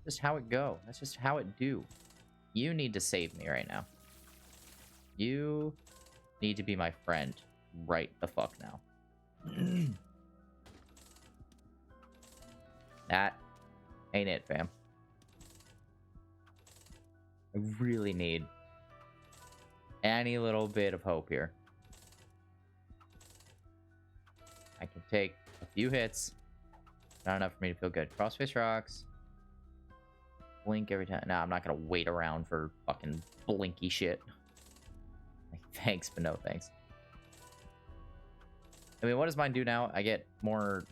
Just how it go. That's just how it do. You need to save me right now. You need to be my friend right the fuck now. That ain't it, fam. I really need any little bit of hope here. I can take a few hits. Not enough for me to feel good. Crossface rocks. Blink every time. Nah, I'm not gonna wait around for fucking blinky shit. Like, thanks, but no thanks. I mean, what does mine do now? I get more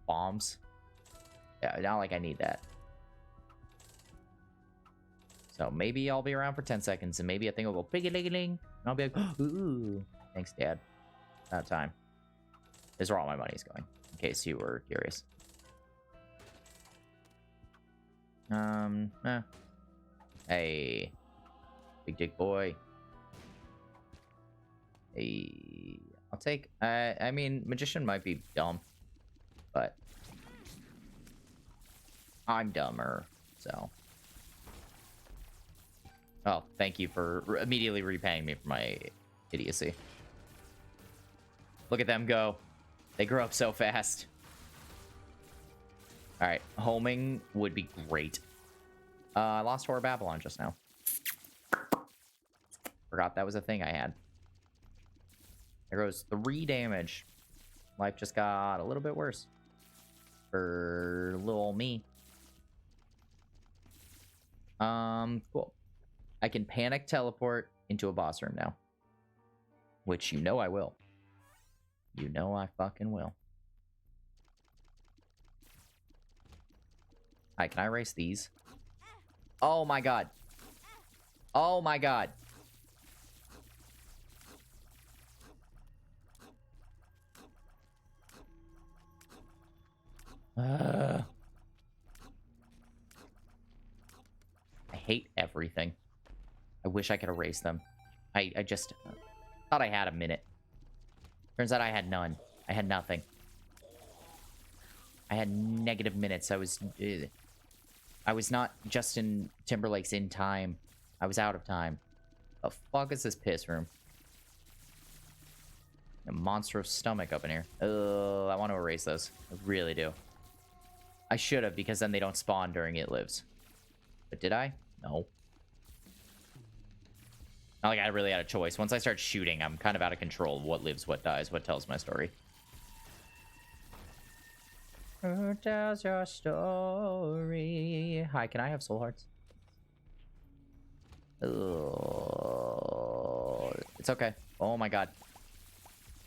bombs. Yeah, not like I need that. So maybe I'll be around for 10 seconds, and maybe a thing will go piggy-ling, and I'll be like, ooh, thanks, Dad. Out of time. This is where all my money's going, in case you were curious. Hey. Big dick boy. Hey. I'll take, I mean, Magician might be dumb, but I'm dumber, so. Oh, thank you for immediately repaying me for my idiocy. Look at them go. They grow up so fast. Alright, homing would be great. I lost Horror Babylon just now. Forgot that was a thing I had. There goes 3 damage. Life just got a little bit worse. For little me. Cool. I can panic teleport into a boss room now. Which you know I will. You know I fucking will. Alright, can I erase these? Oh my god. Oh my god. I hate everything. I wish I could erase them. I just thought I had a minute. Turns out I had none. I had nothing. I had negative minutes. I was not Justin Timberlake's in time. I was out of time. The fuck is this piss room? A monstrous stomach up in here. I want to erase those. I really do. I should have, because then they don't spawn during It Lives. But did I? No. Not like I really had a choice. Once I start shooting, I'm kind of out of control of what lives, what dies, what tells my story. Who tells your story? Hi, can I have soul hearts? It's okay. Oh my god.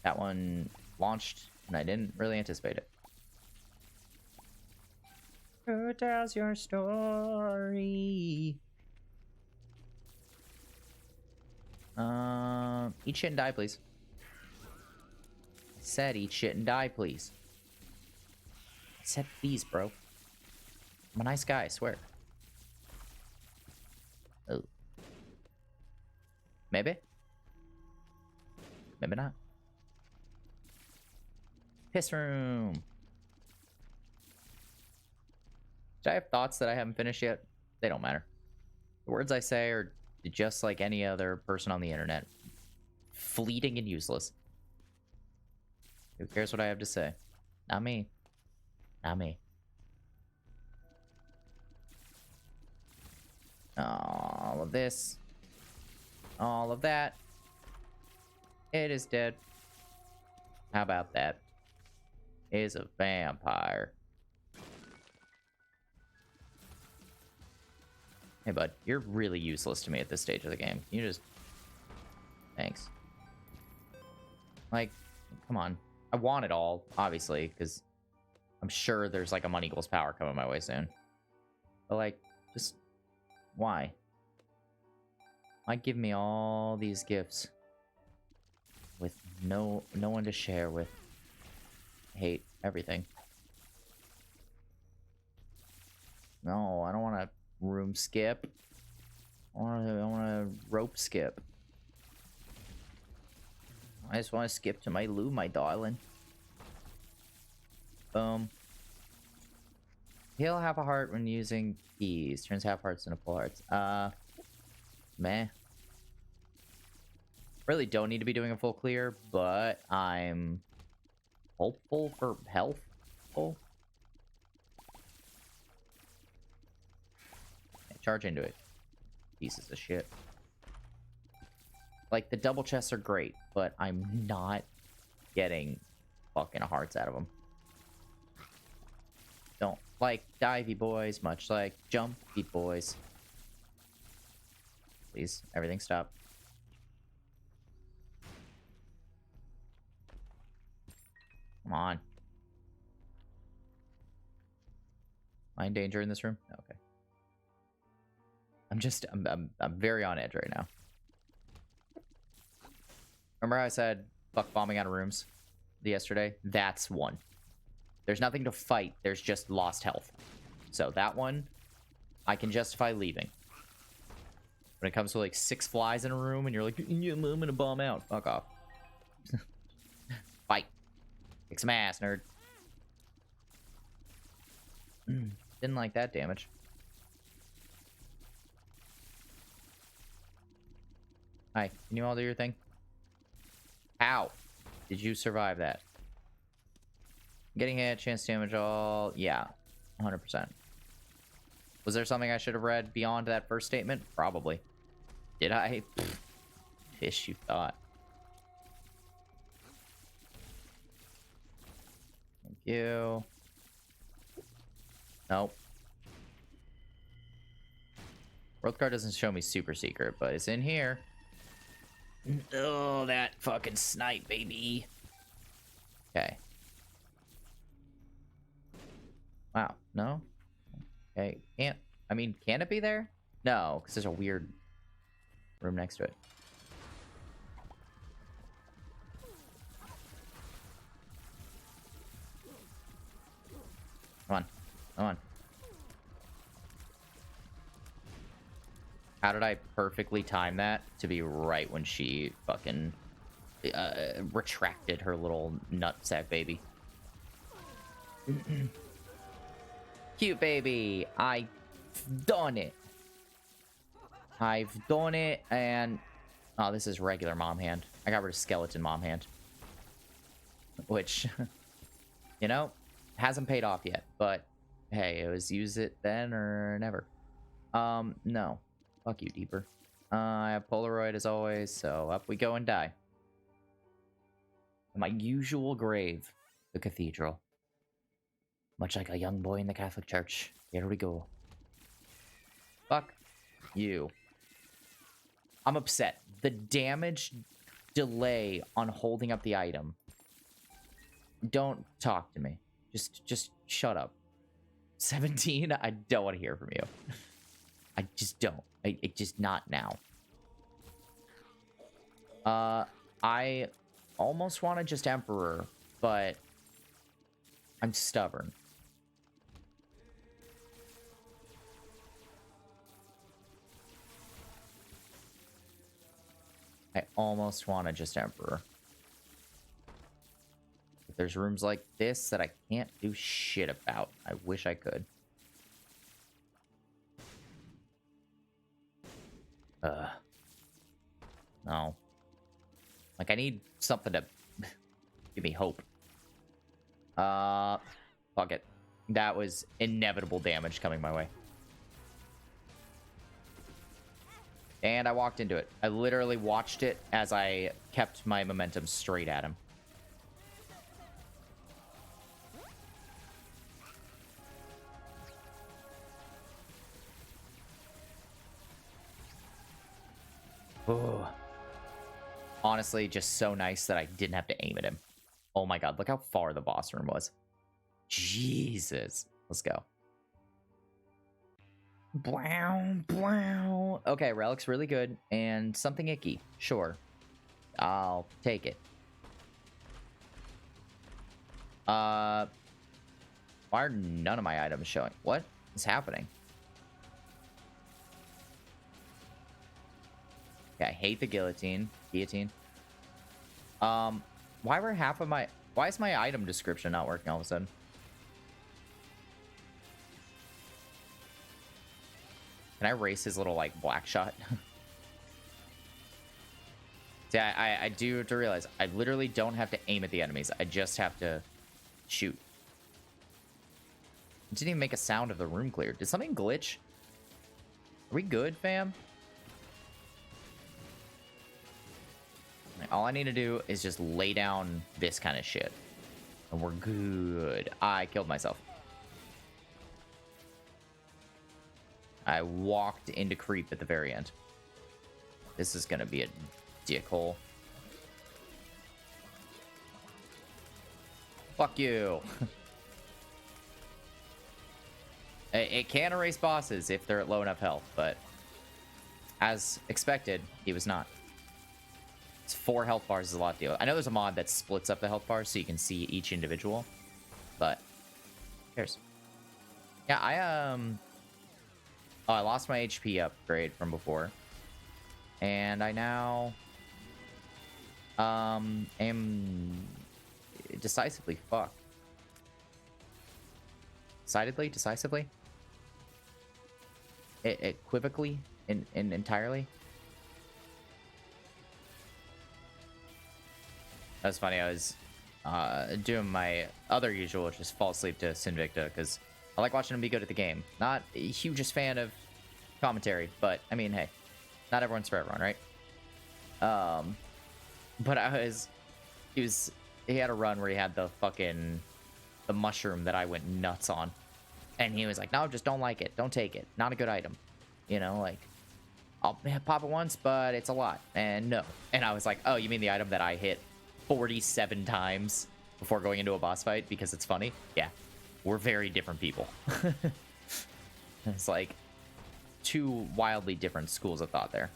That one launched, and I didn't really anticipate it. Who tells your story? Eat shit and die, please. I said eat shit and die, please. I said please, bro. I'm a nice guy, I swear. Oh. Maybe? Maybe not. Piss room. Do I have thoughts that I haven't finished yet? They don't matter. The words I say are just like any other person on the internet. Fleeting and useless. Who cares what I have to say? Not me. Not me. All of this. All of that. It is dead. How about that? It is a vampire. Hey, bud, you're really useless to me at this stage of the game. You just... Thanks. Like, come on. I want it all, obviously, because I'm sure there's, like, a money equals power coming my way soon. But, like, just... Why? Why give me all these gifts with no one to share with? I hate everything. No, I don't want to room skip. I want to rope skip. I just want to skip to my loo, my darling. Boom. He'll have a heart when using keys. Turns half hearts into full hearts. Meh. Really don't need to be doing a full clear, but I'm hopeful for health. Oh. Charge into it. Pieces of shit. Like, the double chests are great, but I'm not getting fucking hearts out of them. Don't like divey boys, much like jumpy boys. Please, everything stop. Come on. Am I in danger in this room? Okay. I'm very on edge right now. Remember how I said fuck bombing out of rooms yesterday? That's one. There's nothing to fight. There's just lost health. So that one, I can justify leaving. When it comes to like 6 flies in a room and you're like, yeah, I'm gonna bomb out. Fuck off. Fight. Kick some ass, nerd. Didn't like that damage. Hi, can you all do your thing? How did you survive that? Getting hit, chance damage all... Yeah, 100%. Was there something I should have read beyond that first statement? Probably. Did I? Fish, you thought. Thank you. Nope. World card doesn't show me super secret, but it's in here. Oh, that fucking snipe, baby. Okay. Wow. No? Okay. Can't. I mean, can it be there? No, because there's a weird room next to it. Come on. Come on. How did I perfectly time that to be right when she fucking retracted her little nutsack baby? Cute baby. I've done it. I've done it, and... Oh, this is regular mom hand. I got rid of skeleton mom hand. Which, you know, hasn't paid off yet. But, hey, it was use it then or never. No. Fuck you, Deeper. I have Polaroid as always, so up we go and die. My usual grave, the cathedral. Much like a young boy in the Catholic Church. Here we go. Fuck you. I'm upset. The damage delay on holding up the item. Don't talk to me. Just shut up. 17? I don't want to hear from you. I just don't. I just not now. I almost want to just Emperor, but I'm stubborn. I almost want to just Emperor. But there's rooms like this that I can't do shit about. I wish I could. No. Like, I need something to give me hope. Fuck it. That was inevitable damage coming my way. And I walked into it. I literally watched it as I kept my momentum straight at him. Oh. Honestly, just so nice that I didn't have to aim at him. Oh my god, look how far the boss room was. Jesus. Let's go. Blow, blow. Okay, relic's really good. And something icky. Sure. I'll take it. Why are none of my items showing? What is happening? Okay, I hate the guillotine. Why were half of my... Why is my item description not working all of a sudden? Can I erase his little, like, black shot? See, I do have to realize I literally don't have to aim at the enemies. I just have to shoot. It didn't even make a sound of the room cleared. Did something glitch? Are we good, fam? All I need to do is just lay down this kind of shit. And we're good. I killed myself. I walked into creep at the very end. This is gonna be a dickhole. Fuck you. It can erase bosses if they're at low enough health, but as expected, he was not. It's 4 health bars is a lot deal. I know there's a mod that splits up the health bars so you can see each individual, but who cares? Yeah, oh, I lost my HP upgrade from before. And I now am decisively fucked. Decisively? Equivocally? Entirely? That was funny. I was doing my other usual, which is fall asleep to Sinvicta, because I like watching him be good at the game. Not the hugest fan of commentary, but, I mean, hey, not everyone's for everyone, right? But he had a run where he had the mushroom that I went nuts on. And he was like, no, just don't like it. Don't take it. Not a good item. You know, like, I'll pop it once, but it's a lot. And no. And I was like, oh, you mean the item that I hit 47 times before going into a boss fight because it's funny? Yeah. We're very different people. It's like two wildly different schools of thought there.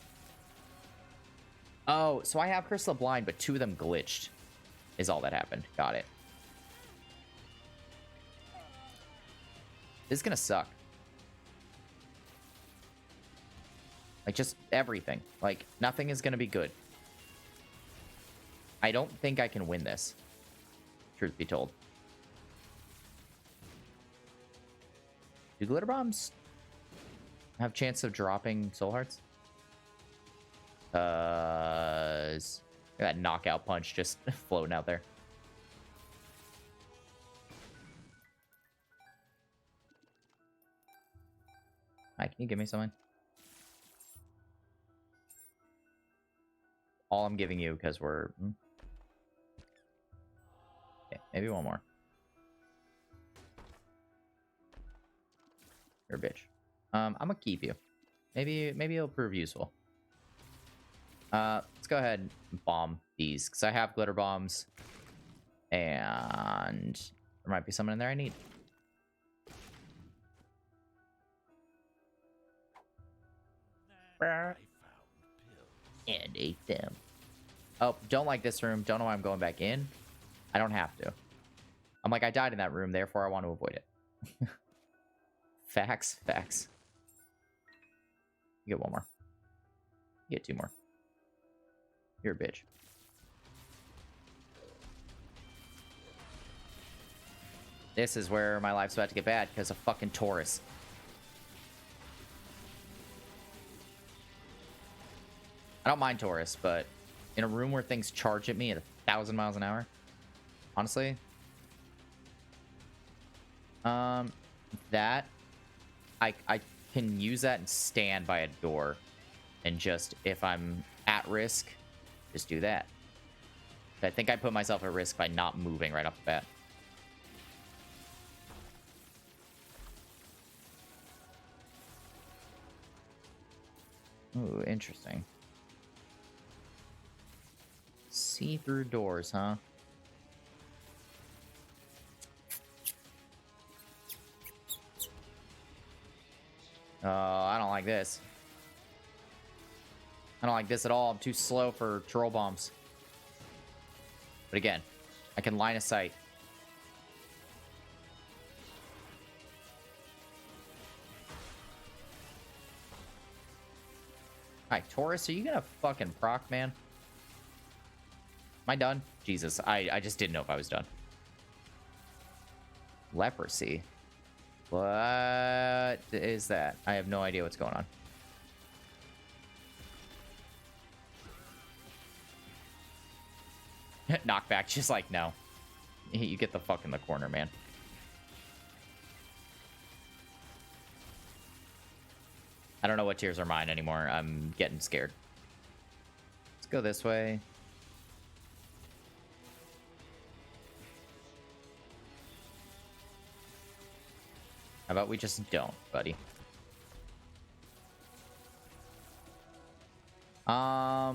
Oh, so I have Crystal Blind, but 2 of them glitched. Is all that happened. Got it. This is gonna suck. Like, just everything. Like, nothing is gonna be good. I don't think I can win this. Truth be told. Do glitter bombs have chance of dropping soul hearts? Look at that knockout punch just floating out there. Hi, can you give me something? All I'm giving you because we're... Okay, maybe one more. You're a bitch. I'm gonna keep you. Maybe it'll prove useful. Let's go ahead and bomb these, because I have glitter bombs. And there might be someone in there I need. And ate them. Oh, don't like this room. Don't know why I'm going back in. I don't have to. I'm like, I died in that room, therefore I want to avoid it. Facts. You get one more. You get 2 more. You're a bitch. This is where my life's about to get bad because of fucking Taurus. I don't mind Taurus, but in a room where things charge at me at 1,000 miles an hour, honestly, that I can use that and stand by a door, and just if I'm at risk, just do that. I think I put myself at risk by not moving right off the bat. Ooh, interesting. See-through doors, huh? Oh, I don't like this. I don't like this at all. I'm too slow for troll bombs. But again, I can line of sight. Alright, Taurus, are you gonna fucking proc, man? Am I done? Jesus, I just didn't know if I was done. Leprosy. What is that? I have no idea what's going on. Knockback, just like, no. You get the fuck in the corner, man. I don't know what tiers are mine anymore. I'm getting scared. Let's go this way. How about we just don't, buddy? I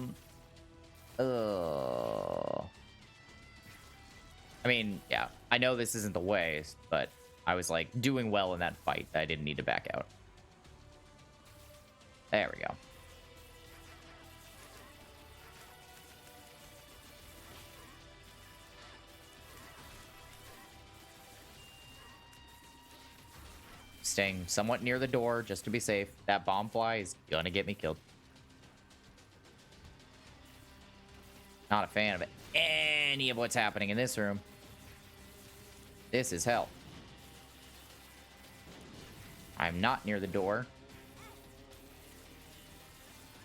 mean, yeah, I know this isn't the way, but I was like doing well in that fight. I didn't need to back out. There we go. Staying somewhat near the door just to be safe. That bomb fly is gonna get me killed. Not a fan of it. Any of what's happening in this room. This is hell. I'm not near the door.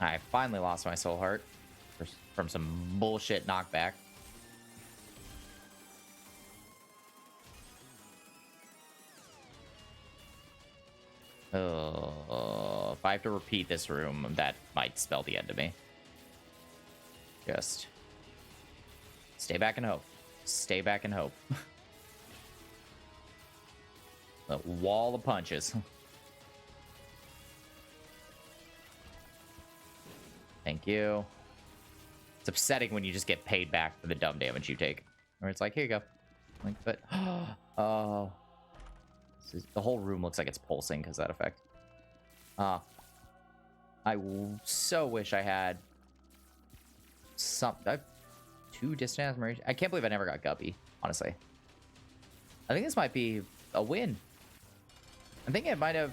I finally lost my soul heart from some bullshit knockback. If I have to repeat this room, that might spell the end of me. Just stay back and hope. Stay back and hope. A wall of punches. Thank you. It's upsetting when you just get paid back for the dumb damage you take. Or it's like, here you go. Like, but oh, the whole room looks like it's pulsing because of that effect. I so wish I had some. I have 2 distant admiration. I can't believe I never got Guppy. Honestly, I think this might be a win. I think it might have.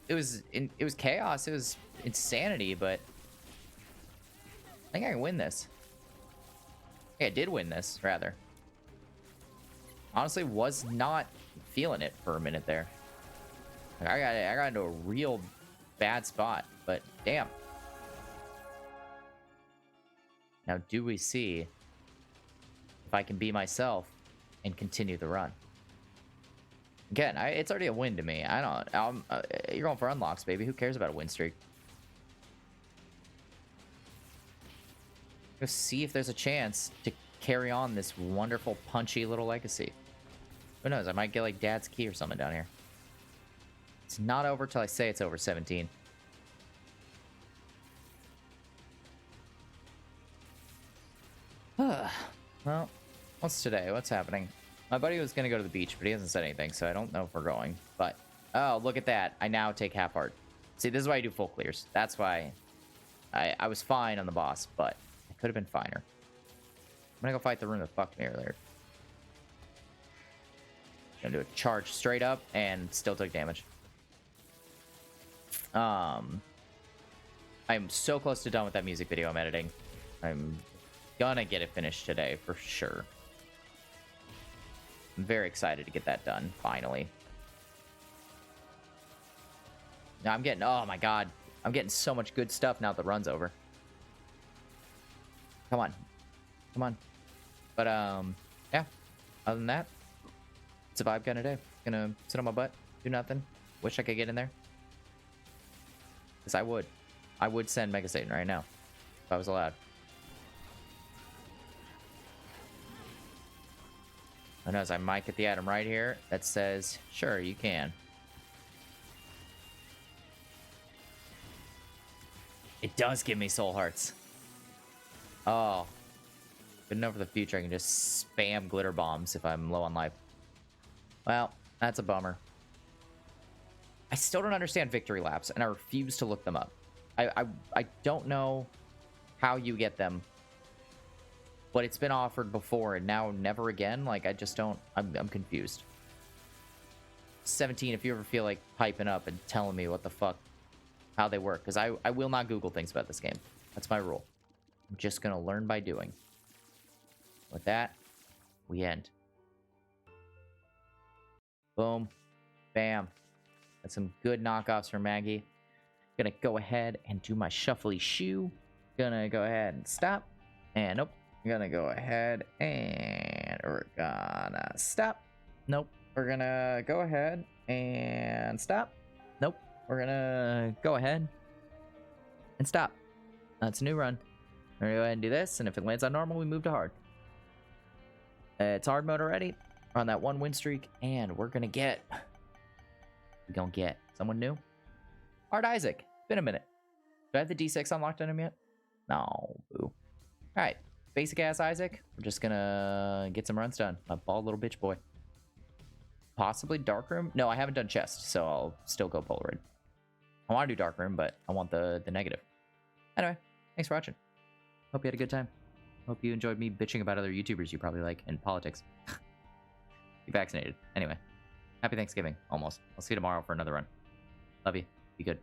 It was chaos. It was insanity, but I think I can win this. Yeah, I did win this, rather. Honestly, was not feeling it for a minute there. Like, I got into a real bad spot, but damn. Now, do we see if I can be myself and continue the run? Again, it's already a win to me. You're going for unlocks, baby. Who cares about a win streak? Let's see if there's a chance to carry on this wonderful, punchy little legacy. Who knows? I might get like Dad's Key or something down here. It's not over till I say it's over 17. Well, what's today? What's happening? My buddy was going to go to the beach, but he hasn't said anything, so I don't know if we're going. But, oh, look at that. I now take half art. See, this is why I do full clears. That's why I was fine on the boss, but I could have been finer. I'm going to go fight the room that fucked me earlier. Gonna do a charge straight up and still took damage. I'm so close to done with that music video I'm editing. I'm gonna get it finished today for sure. I'm very excited to get that done finally. Now I'm getting, oh my god, I'm getting so much good stuff now that the run's over. Come on, come on. But yeah. Other than that, it's a vibe kind of day. Gonna sit on my butt, do nothing. Wish I could get in there. Because I would send Mega Satan right now if I was allowed. Who knows? I might get the item right here that says, "Sure, you can." It does give me soul hearts. Oh, good enough for the future. I can just spam glitter bombs if I'm low on life. Well, that's a bummer. I still don't understand victory laps, and I refuse to look them up. I don't know how you get them, but it's been offered before, and now never again. Like, I just don't... I'm confused. 17, if you ever feel like piping up and telling me what the fuck, how they work, because I will not Google things about this game. That's my rule. I'm just gonna learn by doing. With that, we end. Boom. Bam. That's some good knockoffs for Maggie. Gonna go ahead and do my shuffly shoe. Gonna go ahead and stop. And nope. Gonna go ahead and we're gonna stop. Nope. We're gonna go ahead and stop. Nope. We're gonna go ahead and stop. That's a new run. We're gonna go ahead and do this, and if it lands on normal, we move to hard. It's hard mode already. We're on that 1 win streak, and we're gonna get someone new. Hard Isaac. Been a minute. Do I have the D6 unlocked on him yet? No. Boo. Alright. Basic ass Isaac. We're just gonna get some runs done. My bald little bitch boy. Possibly Dark Room? No, I haven't done chest, so I'll still go Polaroid. I want to do Dark Room, but I want the negative. Anyway, thanks for watching. Hope you had a good time. Hope you enjoyed me bitching about other YouTubers you probably like and politics. Be vaccinated. Anyway, happy Thanksgiving, almost. I'll see you tomorrow for another run. Love you. Be good.